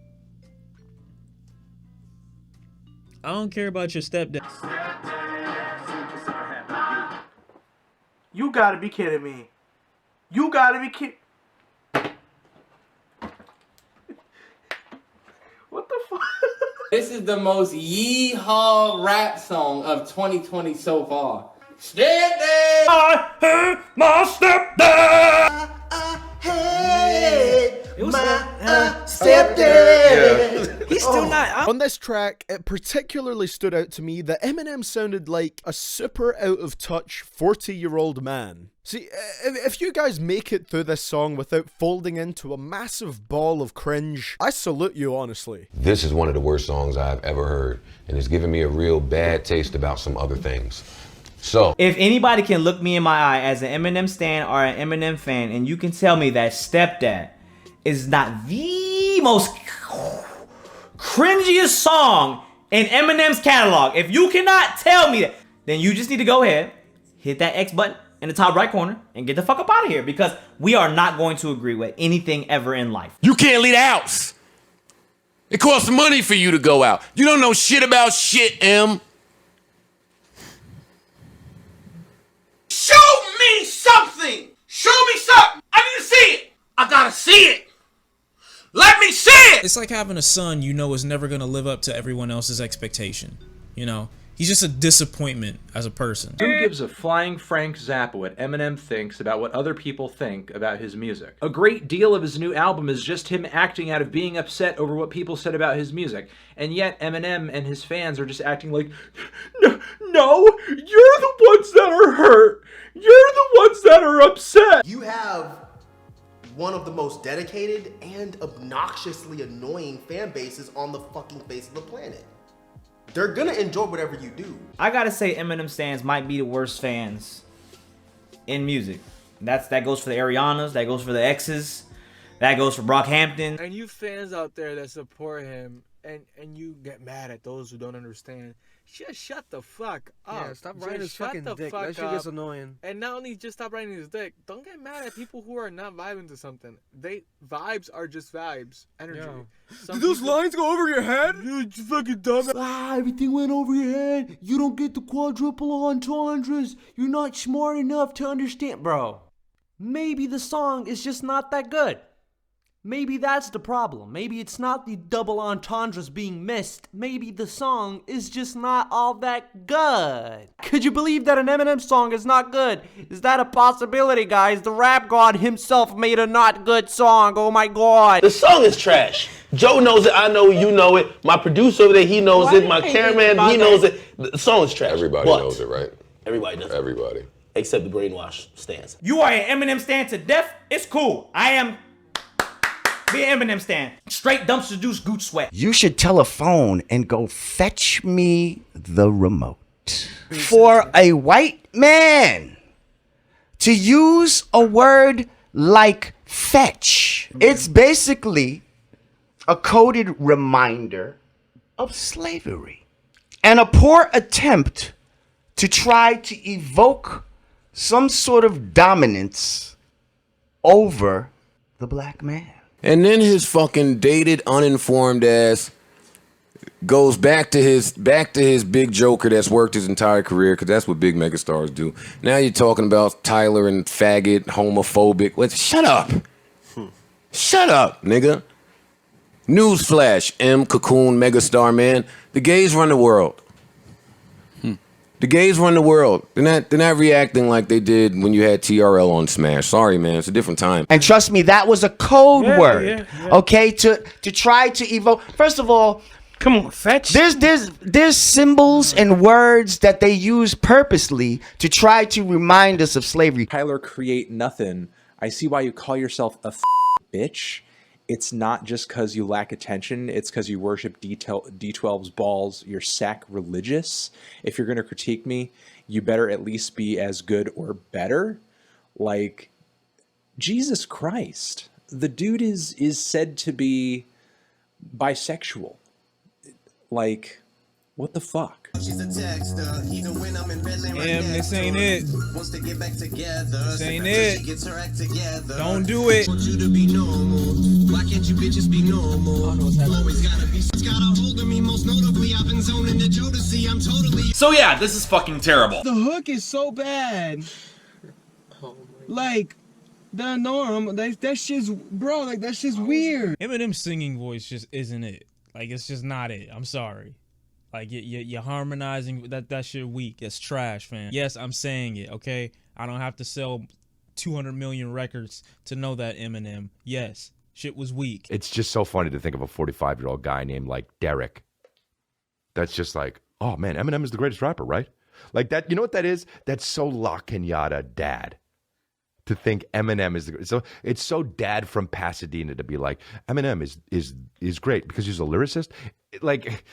Speaker 5: I don't care about your stepdad.
Speaker 6: You gotta be kidding me. You gotta be kidding. What the fuck?
Speaker 19: This is the most yeehaw rap song of 2020 so far. Stepdad!
Speaker 23: I hate my stepdad!
Speaker 19: It was
Speaker 22: stepdad.
Speaker 23: He's still not.
Speaker 16: On this track, it particularly stood out to me that Eminem sounded like a super out of touch 40-year-old man. See, if you guys make it through this song without folding into a massive ball of cringe, I salute you, honestly.
Speaker 27: This is one of the worst songs I've ever heard, and it's given me a real bad taste about some other things. So,
Speaker 11: if anybody can look me in my eye as an Eminem stan or an Eminem fan, and you can tell me that Stepdad is not the most cringiest song in Eminem's catalog, if you cannot tell me that, then you just need to go ahead, hit that X button in the top right corner, and get the fuck up out of here, because we are not going to agree with anything ever in life.
Speaker 3: You can't leave the house. It costs money for you to go out. You don't know shit about shit, M.
Speaker 13: Show me something! Show me something! I need to see it! I gotta see it! Let me see it!
Speaker 5: It's like having a son you know is never gonna live up to everyone else's expectation. You know? He's just a disappointment as a person.
Speaker 10: Who gives a flying Frank Zappa what Eminem thinks about what other people think about his music? A great deal of his new album is just him acting out of being upset over what people said about his music. And yet Eminem and his fans are just acting like, no, you're the ones that are hurt. You're the ones that are upset.
Speaker 22: You have one of the most dedicated and obnoxiously annoying fan bases on the fucking face of the planet. They're gonna enjoy whatever you do.
Speaker 11: I gotta say Eminem stans might be the worst fans in music. That goes for the Arianas, that goes for the X's, that goes for Brockhampton.
Speaker 2: And you fans out there that support him and you get mad at those who don't understand, just shut the fuck up.
Speaker 14: Yeah, stop riding his
Speaker 2: Shut
Speaker 14: fucking
Speaker 2: the
Speaker 14: dick.
Speaker 2: fuck
Speaker 14: That shit
Speaker 2: up.
Speaker 14: gets annoying.
Speaker 2: And not only just stop riding his dick, don't get mad at people who are not vibing to something. Vibes are just vibes. Energy.
Speaker 14: Did those lines go over your head?
Speaker 2: You fucking dumb.
Speaker 15: Everything went over your head. You don't get the quadruple entendres. You're not smart enough to understand. Bro, maybe the song is just not that good. Maybe that's the problem. Maybe it's not the double entendres being missed. Maybe the song is just not all that good. Could you believe that an Eminem song is not good? Is that a possibility, guys? The rap god himself made a not good song. Oh my god.
Speaker 18: The song is trash. Joe knows it. I know you know it. My producer over there, he knows it. My cameraman, he knows it. The song is trash.
Speaker 27: Everybody knows it, right?
Speaker 18: Everybody does.
Speaker 27: Everybody.
Speaker 18: Except the brainwash stance.
Speaker 11: You are an Eminem stan to death? It's cool. I am be an Eminem stan. Straight dumpster juice, gooch sweat.
Speaker 25: You should tell a phone and go fetch me the remote. For a white man to use a word like fetch, it's basically a coded reminder of slavery and a poor attempt to try to evoke some sort of dominance over the black man.
Speaker 3: And then his fucking dated, uninformed ass goes back to his big joker that's worked his entire career, because that's what big megastars do. Now you're talking about Tyler and faggot, homophobic. Shut up. Shut up, nigga. Newsflash, Cocoon, megastar, man. The gays run the world. The gays run the world. They're not reacting like they did when you had TRL on Smash. Sorry, man. It's a different time.
Speaker 25: And trust me, that was a code word. Okay, to try to evoke. First of all, come on, fetch. There's symbols and words that they use purposely to try to remind us of slavery.
Speaker 10: Tyler, create nothing. I see why you call yourself a bitch. It's not just because you lack attention. It's because you worship D12's balls. You're sacrilegious. If you're going to critique me, you better at least be as good or better. Like, Jesus Christ. The dude is said to be bisexual. Like, what the fuck?
Speaker 23: She's a texter, even when I'm in Redland right
Speaker 5: Damn, this ain't it.
Speaker 23: Wants to get back together.
Speaker 5: This ain't it.
Speaker 23: She gets her act together.
Speaker 5: Don't do it.
Speaker 23: Want you to be normal. Why can't you bitches be normal? Always gotta be. It's got a hold of me. Most notably, I've been zoning the Jodeci. I'm totally.
Speaker 4: So yeah, this is fucking terrible.
Speaker 14: The hook is so bad. Like, the norm, that shit's, bro, like, that shit's weird.
Speaker 5: Eminem's singing voice just isn't it. Like, it's just not it. I'm sorry. Like, you're harmonizing, that shit weak. It's trash, fam. Yes, I'm saying it, okay? I don't have to sell 200 million records to know that, Eminem. Yes, shit was weak.
Speaker 7: It's just so funny to think of a 45-year-old guy named, like, Derek. That's just like, oh, man, Eminem is the greatest rapper, right? Like, that, you know what that is? That's so La Kenyatta dad. To think Eminem is the, so it's so dad from Pasadena to be like, Eminem is great because he's a lyricist. Like,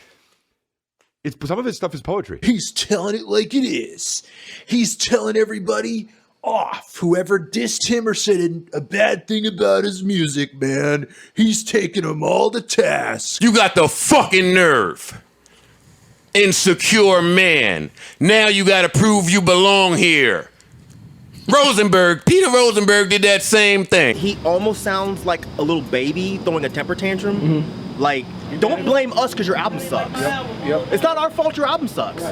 Speaker 7: it's some of his stuff is poetry.
Speaker 20: He's telling it like it is. He's telling everybody off. Whoever dissed him or said a bad thing about his music, man, he's taking them all to task.
Speaker 3: You got the fucking nerve. Insecure man. Now you gotta prove you belong here. Peter Rosenberg did that same thing.
Speaker 1: He almost sounds like a little baby throwing a temper tantrum. Like, don't blame us because your album sucks. It's not our fault your album sucks.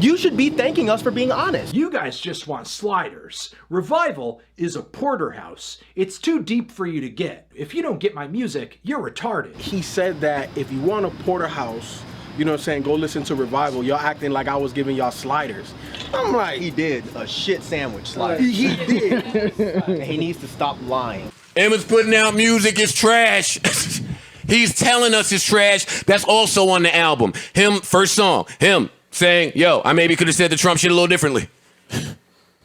Speaker 1: You should be thanking us for being honest.
Speaker 10: You guys just want sliders. Revival is a porterhouse. It's too deep for you to get. If you don't get my music, you're retarded.
Speaker 12: He said that if you want a porterhouse,
Speaker 6: you know what I'm saying, go listen to Revival. Y'all acting like I was giving y'all sliders. I'm like,
Speaker 1: he did a shit sandwich slider.
Speaker 6: He did.
Speaker 1: And he needs to stop lying.
Speaker 3: Emma's putting out music, it's trash. He's telling us it's trash. That's also on the album. Him, first song, him saying, yo, I maybe could have said the Trump shit a little differently.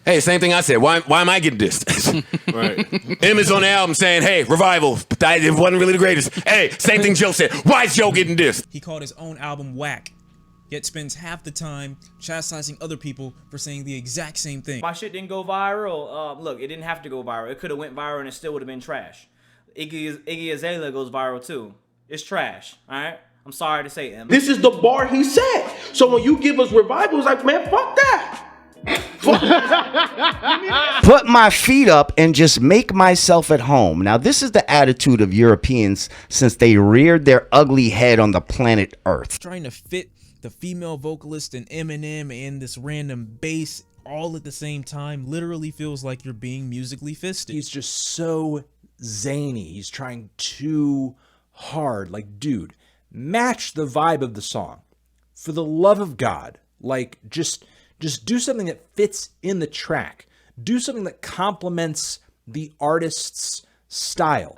Speaker 3: Hey, same thing I said. Why am I getting dissed?
Speaker 6: Right.
Speaker 3: Emma's on the album saying, hey, Revival, it wasn't really the greatest. Hey, same thing Joe said. Why is Joe getting dissed?
Speaker 5: He called his own album whack, yet spends half the time chastising other people for saying the exact same thing.
Speaker 11: My shit didn't go viral. Look, it didn't have to go viral. It could have went viral and it still would have been trash. Iggy Azalea goes viral too. It's trash, all right? I'm sorry to say, Em.
Speaker 13: This is the bar he set. So when you give us Revival, it's like, man, fuck that.
Speaker 25: Put my feet up and just make myself at home. Now, this is the attitude of Europeans since they reared their ugly head on the planet Earth.
Speaker 5: Trying to fit the female vocalist and Eminem and this random bass all at the same time literally feels like you're being musically fisted.
Speaker 10: He's just so zany. He's trying too hard. Like, dude, match the vibe of the song. For the love of God, like, just do something that fits in the track. Do something that complements the artist's style.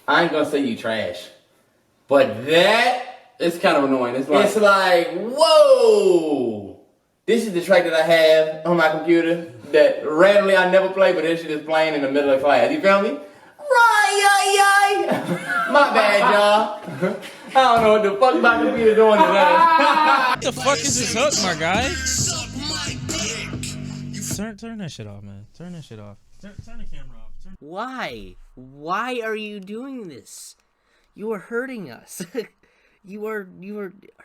Speaker 19: I ain't gonna say you trash, but that is kind of annoying. It's like, whoa! This is the track that I have on my computer that randomly I never play, but this shit is playing in the middle of class. You feel me? Right, my bad, y'all. I don't know what the fuck my computer doing today.
Speaker 5: What the fuck is this hook, my guy? Turn that shit off, man. Turn that shit off. Turn the camera off.
Speaker 8: Why? Why are you doing this? You are hurting us. You are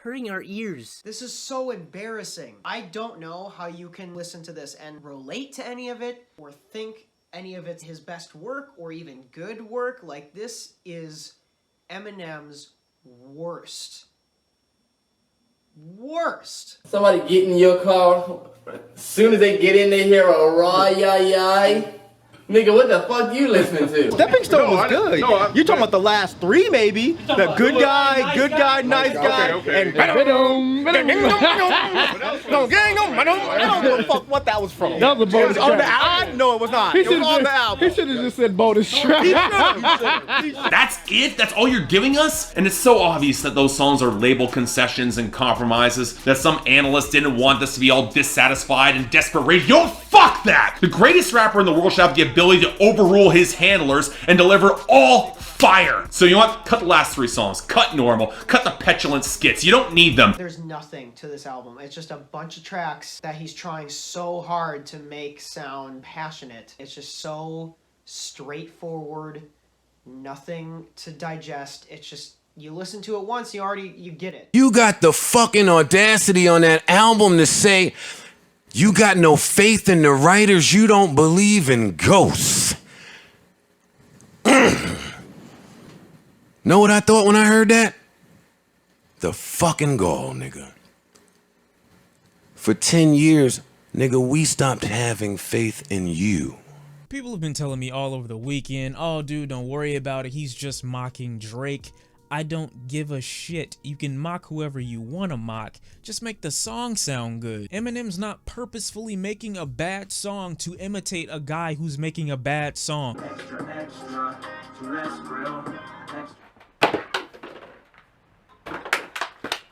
Speaker 8: hurting our ears.
Speaker 9: This is so embarrassing. I don't know how you can listen to this and relate to any of it or think any of it's his best work or even good work. Like, this is Eminem's worst. Worst.
Speaker 19: Somebody get in your car. As soon as they get in, they hear a raw-yai-yai. Nigga, what the fuck you listening to?
Speaker 1: Stepping Stone was good. You're talking about the last three, maybe. The good guy, nice guy, and I don't give a fuck what that was from.
Speaker 14: That was a bonus
Speaker 1: on the
Speaker 14: track.
Speaker 1: album? No, it was not. It was on the album.
Speaker 14: He should have just said bonus track.
Speaker 4: That's it? That's all you're giving us? And it's so obvious that those songs are label concessions and compromises, that some analysts didn't want us to be all dissatisfied and desperate. Yo, fuck that! The greatest rapper in the world should have the ability to overrule his handlers and deliver all fire. So you know what? Cut the last three songs. Cut Normal. Cut the petulant skits. You don't need them.
Speaker 9: There's nothing to this album. It's just a bunch of tracks that he's trying so hard to make sound passionate. It's just so straightforward, nothing to digest. It's just, you listen to it once, you get it.
Speaker 3: You got the fucking audacity on that album to say you got no faith in the writers, you don't believe in ghosts. Know what I thought when I heard that? The fucking gall, nigga. For 10 years, nigga, we stopped having faith in you.
Speaker 5: People have been telling me all over the weekend, oh dude, don't worry about it, he's just mocking Drake. I don't give a shit. You can mock whoever you want to mock. Just make the song sound good. Eminem's not purposefully making a bad song to imitate a guy who's making a bad song.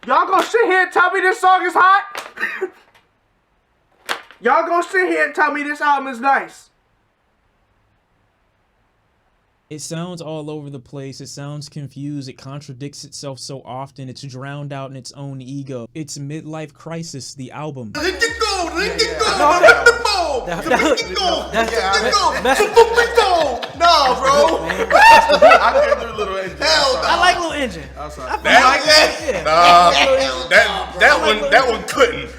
Speaker 13: Y'all gonna sit here and tell me this song is hot? Y'all gonna sit here and tell me this album is nice?
Speaker 5: It sounds all over the place. It sounds confused. It contradicts itself so often. It's drowned out in its own ego. It's Midlife Crisis, the album.
Speaker 13: Let it go, let it go,
Speaker 15: No,
Speaker 13: let the ball, let it go, let it go. No, bro. I can't do Little Engine.
Speaker 15: I like Little Engine.
Speaker 13: That one couldn't.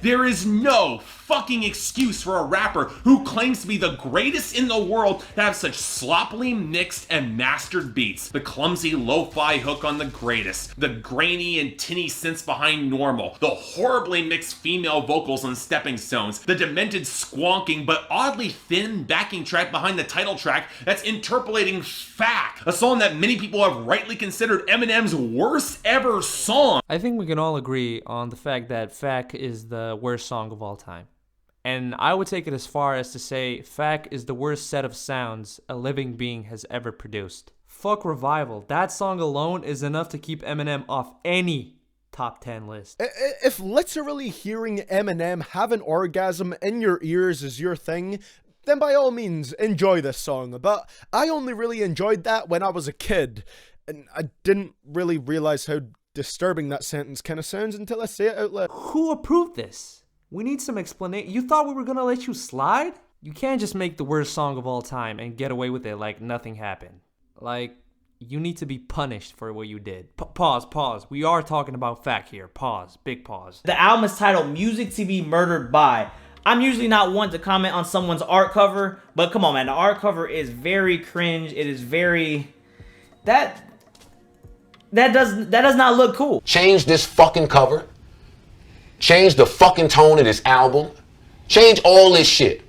Speaker 4: There is no fucking excuse for a rapper who claims to be the greatest in the world to have such sloppily mixed and mastered beats. The clumsy lo-fi hook on the greatest, the grainy and tinny synths behind normal, the horribly mixed female vocals on Stepping Stones, the demented squonking but oddly thin backing track behind the title track that's interpolating Fact, a song that many people have rightly considered Eminem's worst ever song.
Speaker 15: I think we can all agree on the fact that Fact is the worst song of all time. And I would take it as far as to say Fact is the worst set of sounds a living being has ever produced. Fuck Revival. That song alone is enough to keep Eminem off any top 10 list.
Speaker 2: If literally hearing Eminem have an orgasm in your ears is your thing, then by all means enjoy this song. But I only really enjoyed that when I was a kid, and I didn't really realize how disturbing that sentence kind of sounds until I say it out loud.
Speaker 15: Who approved this? We need some explanation. You thought we were gonna let you slide? You can't just make the worst song of all time and get away with it like nothing happened. Like, you need to be punished for what you did. Pause. We are talking about Fact here. Pause. Big pause.
Speaker 11: The album is titled Music TV Murdered By. I'm usually not one to comment on someone's art cover, but come on, man. The art cover is very cringe. It is very... That does not look cool.
Speaker 27: Change this fucking cover. Change the fucking tone of this album. Change all this shit.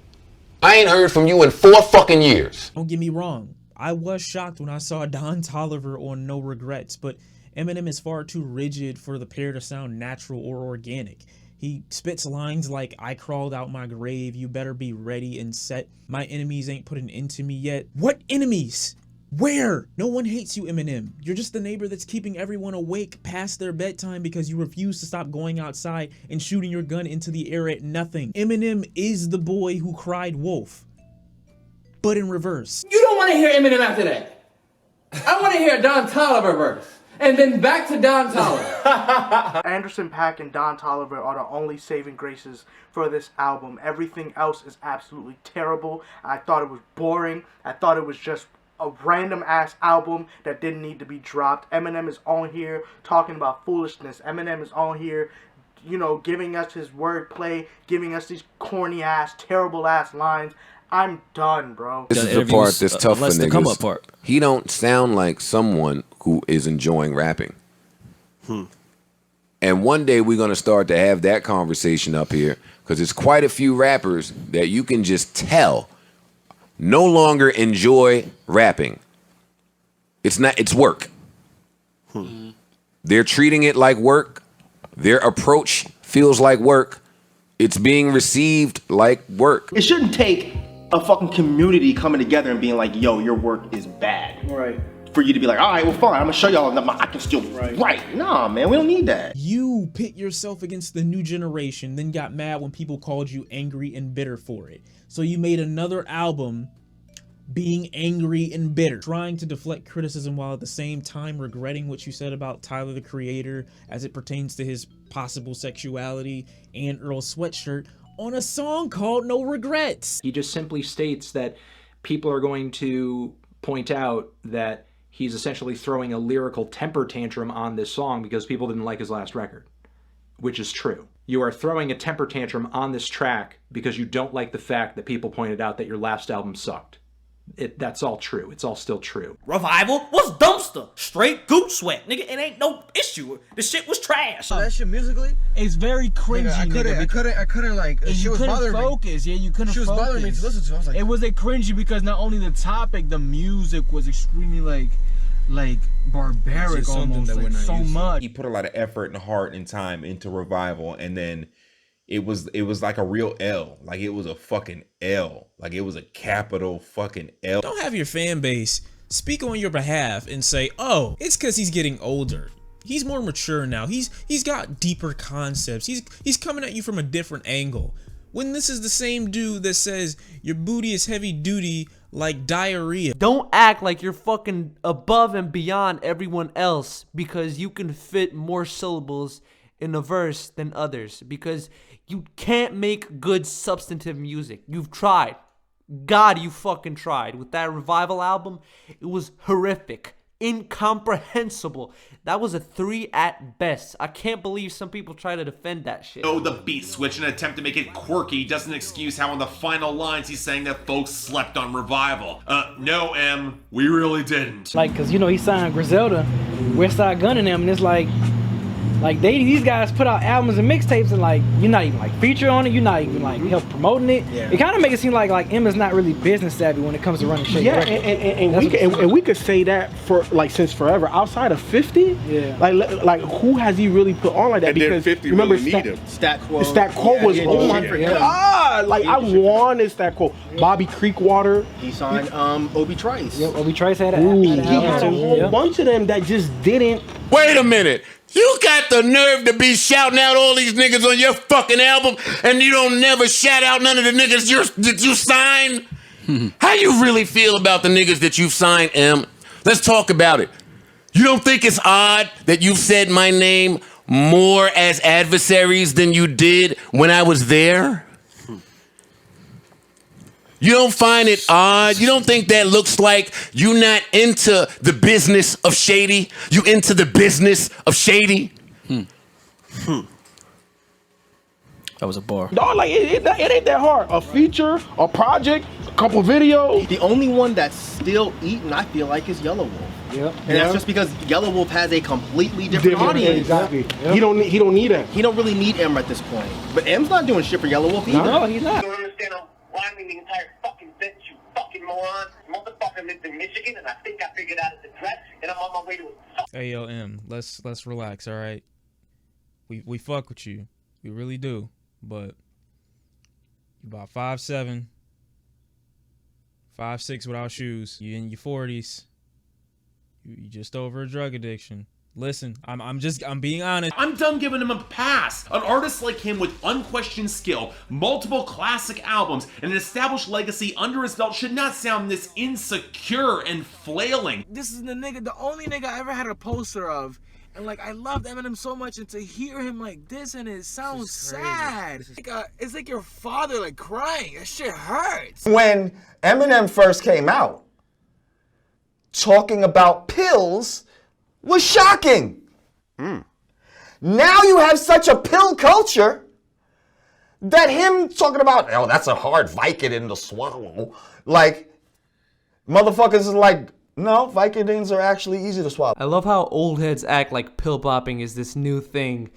Speaker 27: I ain't heard from you in 4 fucking years.
Speaker 5: Don't get me wrong. I was shocked when I saw Don Toliver on No Regrets, but Eminem is far too rigid for the pair to sound natural or organic. He spits lines like, I crawled out my grave, you better be ready and set. My enemies ain't put an end to me yet. What enemies? Where? No one hates you, Eminem. You're just the neighbor that's keeping everyone awake past their bedtime because you refuse to stop going outside and shooting your gun into the air at nothing. Eminem is the boy who cried wolf, but in reverse.
Speaker 19: You don't want to hear Eminem after that. I want to hear Don Toliver verse. And then back to Don Toliver.
Speaker 16: Anderson .Paak and Don Toliver are the only saving graces for this album. Everything else is absolutely terrible. I thought it was boring. I thought it was just a random ass album that didn't need to be dropped. Eminem is on here talking about foolishness. Eminem is on here, you know, giving us his wordplay, giving us these corny ass, terrible ass lines. I'm done, bro.
Speaker 3: This is the part that's tough for niggas. He don't sound like someone who is enjoying rapping. And one day we're going to start to have that conversation up here because there's quite a few rappers that you can just tell no longer enjoy rapping. It's work. They're treating it like work. Their approach feels like work. It's being received like work.
Speaker 1: It shouldn't take a fucking community coming together and being like, yo, your work is bad.
Speaker 16: Right.
Speaker 1: For you to be like, all right, well, fine, I'm gonna show y'all that I can still write. Nah, man, we don't need that.
Speaker 5: You pit yourself against the new generation, then got mad when people called you angry and bitter for it. So you made another album being angry and bitter, trying to deflect criticism while at the same time regretting what you said about Tyler, the Creator, as it pertains to his possible sexuality and Earl Sweatshirt on a song called No Regrets.
Speaker 10: He just simply states that people are going to point out that he's essentially throwing a lyrical temper tantrum on this song because people didn't like his last record, which is true. You are throwing a temper tantrum on this track because you don't like the fact that people pointed out that your last album sucked. That's all true. It's all still true.
Speaker 11: Revival? What's dumpster? Straight goop sweat, nigga. It ain't no issue. The shit was trash.
Speaker 14: That shit musically, it's very cringy. Nigga, I couldn't like. She was bothering me. Focus. Yeah, you couldn't. She was bothering me to listen to. I was like, it was a cringy because not only the topic, the music was extremely like barbaric almost, like so much.
Speaker 17: He put a lot of effort and heart and time into Revival, and then it was like a real L. Like it was a fucking L. Like it was a capital fucking L.
Speaker 5: Don't have your fan base speak on your behalf and say, oh, it's because he's getting older. He's more mature now. He's got deeper concepts. He's coming at you from a different angle. When this is the same dude that says your booty is heavy duty like diarrhea.
Speaker 15: Don't act like you're fucking above and beyond everyone else because you can fit more syllables in a verse than others, because you can't make good substantive music. You've tried. God, you fucking tried. With that Revival album, it was horrific. incomprehensible. That was a 3 at best. I can't believe some people try to defend that shit.
Speaker 4: The beat switch in an attempt to make it quirky doesn't excuse how in the final lines he's saying that folks slept on Revival. No, M, we really didn't.
Speaker 7: Like, cause you know he signed Griselda, Westside Gunn and them, and it's like these guys put out albums and mixtapes and like you're not even like featured on it, you're not even like help promoting it. Yeah. It kind of makes it seem like M is not really business savvy when it comes to running shit.
Speaker 16: Yeah, and we could say that for like since forever. Outside of 50, yeah, like who has he really put on like that?
Speaker 18: And
Speaker 16: because
Speaker 18: then 50
Speaker 16: remember
Speaker 18: really need him.
Speaker 1: Stat Quo.
Speaker 16: Stat Quo was oh my god! Like I wanted Stat Quo. Bobby Creekwater.
Speaker 1: He signed Obi Trice.
Speaker 7: Yep, Obi Trice had
Speaker 16: he had a whole bunch of them that just didn't.
Speaker 3: Wait a minute. You got the nerve to be shouting out all these niggas on your fucking album and you don't never shout out none of the niggas that you signed? How you really feel about the niggas that you've signed, M? Let's talk about it. You don't think it's odd that you've said my name more as adversaries than you did when I was there? You don't find it odd? You don't think that looks like you not into the business of shady? You into the business of shady?
Speaker 15: That was a bar.
Speaker 16: Dog, like it ain't that hard. A feature, a project, a couple videos.
Speaker 1: The only one that's still eating, I feel like, is Yellow Wolf.
Speaker 16: Yep.
Speaker 1: And that's just because Yellow Wolf has a completely different audience.
Speaker 16: Exactly. Yep. He don't need M.
Speaker 1: He don't really need M at this point. But M's not doing shit for Yellow Wolf either.
Speaker 7: No, he's not.
Speaker 21: You don't understand I'm rhyming the entire fucking bench, you fucking moron. Motherfucker lives in Michigan, and I think I figured out it's a threat, and I'm on my way to it.
Speaker 5: Hey yo, M, let's relax, all right? We fuck with you, we really do, but you about 5'7", 5'6" without shoes. You in your 40s. You just over a drug addiction. Listen, I'm being honest.
Speaker 4: I'm done giving him a pass. An artist like him with unquestioned skill, multiple classic albums, and an established legacy under his belt should not sound this insecure and flailing.
Speaker 14: This is the only nigga I ever had a poster of. And like I loved Eminem so much, and to hear him like this, and it sounds sad. It's like your father like crying. That shit hurts.
Speaker 22: When Eminem first came out, talking about pills was shocking. Now you have such a pill culture that him talking about, oh, that's a hard Vicodin to swallow. Like, motherfuckers is like, no, Vicodins are actually easy to swallow.
Speaker 15: I love how old heads act like pill popping is this new thing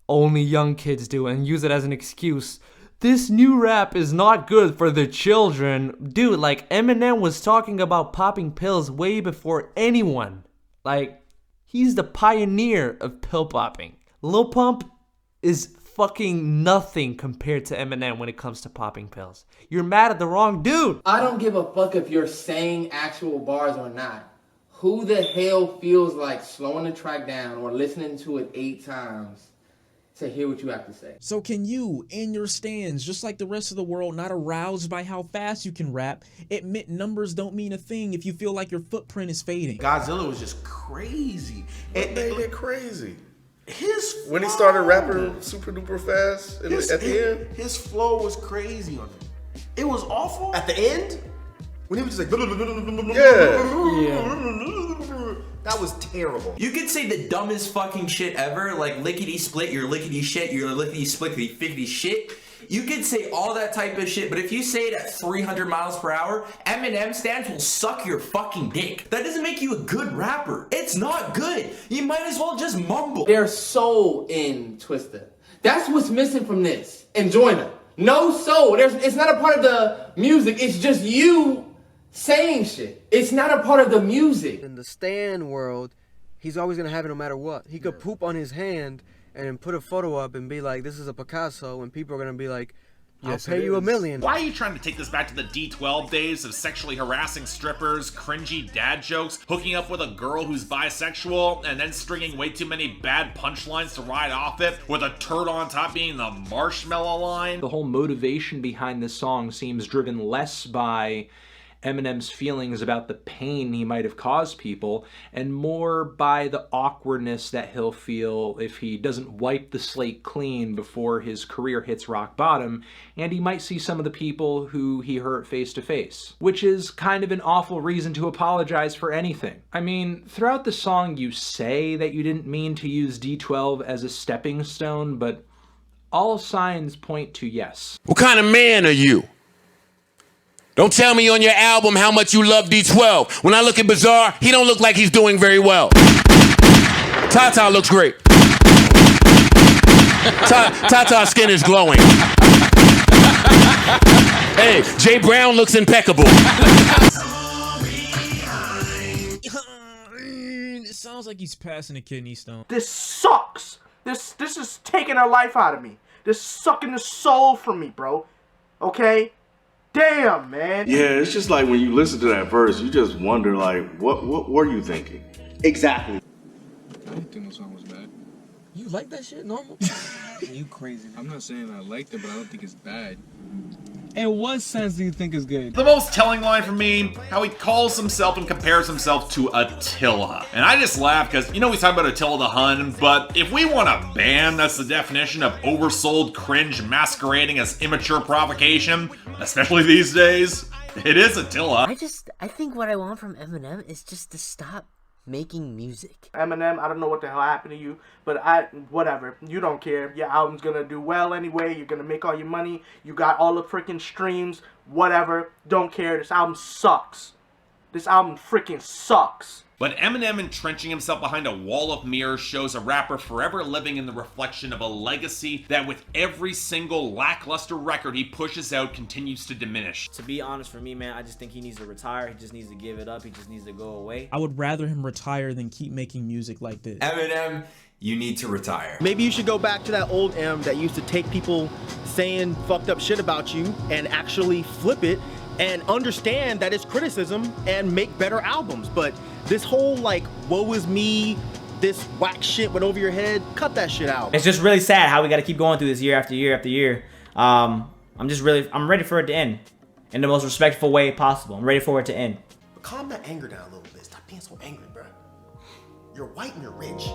Speaker 15: only young kids do and use it as an excuse. This new rap is not good for the children. Dude, like Eminem was talking about popping pills way before anyone. Like, he's the pioneer of pill popping. Lil Pump is fucking nothing compared to Eminem when it comes to popping pills. You're mad at the wrong dude.
Speaker 19: I don't give a fuck if you're saying actual bars or not. Who the hell feels like slowing the track down or listening to it 8 times to hear what you have to say?
Speaker 5: So can you, in your stands, just like the rest of the world, not aroused by how fast you can rap, admit numbers don't mean a thing if you feel like your footprint is fading?
Speaker 18: Godzilla was just crazy.
Speaker 17: What made it crazy?
Speaker 18: His flow.
Speaker 17: When he started rapping super duper fast at the end?
Speaker 18: His flow was crazy on it. It was awful.
Speaker 1: At the end? When he was just like, that was terrible.
Speaker 11: You could say the dumbest fucking shit ever, like lickety split, your lickety shit, your lickety splickety fickety shit. You could say all that type of shit, but if you say it at 300 miles per hour, Eminem stands will suck your fucking dick. That doesn't make you a good rapper. It's not good. You might as well just mumble.
Speaker 19: They're so in Twisted. That's what's missing from this. And Joyner. No soul. It's not a part of the music. It's just you saying shit. It's not a part of the music.
Speaker 23: In the Stan world, he's always gonna have it no matter what. He could poop on his hand and put a photo up and be like, this is a Picasso, and people are gonna be like, I'll pay you $1 million.
Speaker 4: Why are you trying to take this back to the D12 days of sexually harassing strippers, cringy dad jokes, hooking up with a girl who's bisexual, and then stringing way too many bad punchlines to ride off it, with a turd on top being the marshmallow line?
Speaker 10: The whole motivation behind this song seems driven less by Eminem's feelings about the pain he might have caused people, and more by the awkwardness that he'll feel if he doesn't wipe the slate clean before his career hits rock bottom, and he might see some of the people who he hurt face to face. Which is kind of an awful reason to apologize for anything. I mean, throughout the song you say that you didn't mean to use D12 as a stepping stone, but all signs point to yes.
Speaker 3: What kind of man are you? Don't tell me on your album how much you love D12. When I look at Bizarre, he don't look like he's doing very well. Tata looks great. Tata's skin is glowing. Hey, Jay Brown looks impeccable.
Speaker 5: It sounds like he's passing a kidney stone.
Speaker 16: This sucks. This is taking the life out of me. This is sucking the soul from me, bro. Okay? Damn, man.
Speaker 6: Yeah, it's just like when you listen to that verse, you just wonder, like, what were you thinking?
Speaker 1: Exactly.
Speaker 14: I didn't think the song was bad.
Speaker 18: You like that shit, normal?
Speaker 14: You crazy. I'm not saying I liked it, but I don't think it's bad. In what sense do you think it's good?
Speaker 4: The most telling line for me, how he calls himself and compares himself to Attila. And I just laugh because, you know, he's talking about Attila the Hun, but if we want a band that's the definition of oversold cringe masquerading as immature provocation, especially these days, it is Attila.
Speaker 8: I think what I want from Eminem is just to stop making music.
Speaker 16: Eminem, I don't know what the hell happened to you, but whatever. You don't care. Your album's gonna do well anyway. You're gonna make all your money. You got all the freaking streams. Whatever. Don't care. This album sucks. This album freaking sucks.
Speaker 4: But Eminem entrenching himself behind a wall of mirrors shows a rapper forever living in the reflection of a legacy that with every single lackluster record he pushes out continues to diminish.
Speaker 11: To be honest, for me, man, I just think he needs to retire. He just needs to give it up. He just needs to go away.
Speaker 5: I would rather him retire than keep making music like this.
Speaker 12: Eminem, you need to retire.
Speaker 1: Maybe you should go back to that old M that used to take people saying fucked up shit about you and actually flip it and understand that it's criticism and make better albums. But this whole like, woe is me, this whack shit went over your head, cut that shit out.
Speaker 11: It's just really sad how we got to keep going through this year after year after year. I'm ready for it to end in the most respectful way possible. I'm ready for it to end.
Speaker 18: But calm that anger down a little bit. Stop being so angry, bro. You're white and you're rich.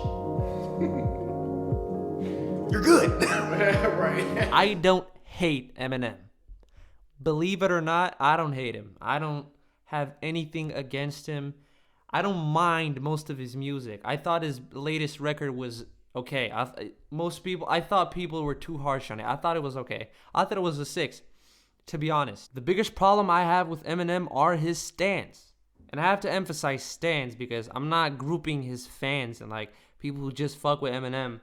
Speaker 18: You're good. Right.
Speaker 15: I don't hate Eminem. Believe it or not, I don't hate him. I don't have anything against him. I don't mind most of his music. I thought his latest record was okay. I thought people were too harsh on it. I thought it was okay. I thought it was a 6, to be honest. The biggest problem I have with Eminem are his stans. And I have to emphasize stans because I'm not grouping his fans and like people who just fuck with Eminem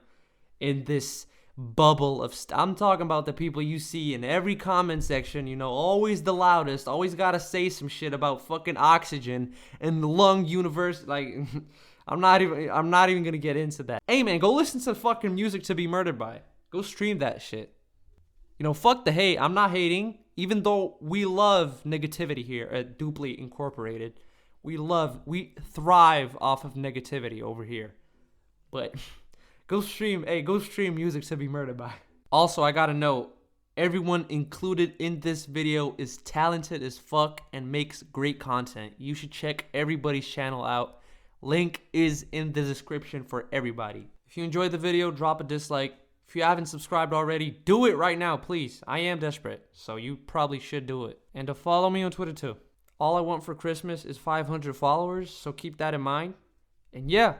Speaker 15: in this bubble of I'm talking about the people you see in every comment section, you know, always the loudest, always gotta say some shit about fucking oxygen and the lung universe. Like I'm not even gonna get into that. Hey man, go listen to fucking Music to Be Murdered By. Go stream that shit. You know, fuck the hate. I'm not hating, even though we love negativity here at Duplee Incorporated. We thrive off of negativity over here. But go stream Music to Be Murdered By. Also, I gotta note, everyone included in this video is talented as fuck and makes great content. You should check everybody's channel out. Link is in the description for everybody. If you enjoyed the video, drop a dislike. If you haven't subscribed already, do it right now, please. I am desperate, so you probably should do it. And to follow me on Twitter too. All I want for Christmas is 500 followers, so keep that in mind. And yeah,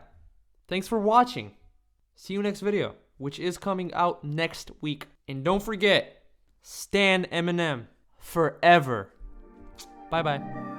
Speaker 15: thanks for watching. See you next video, which is coming out next week. And don't forget, stan Eminem forever. Bye-bye.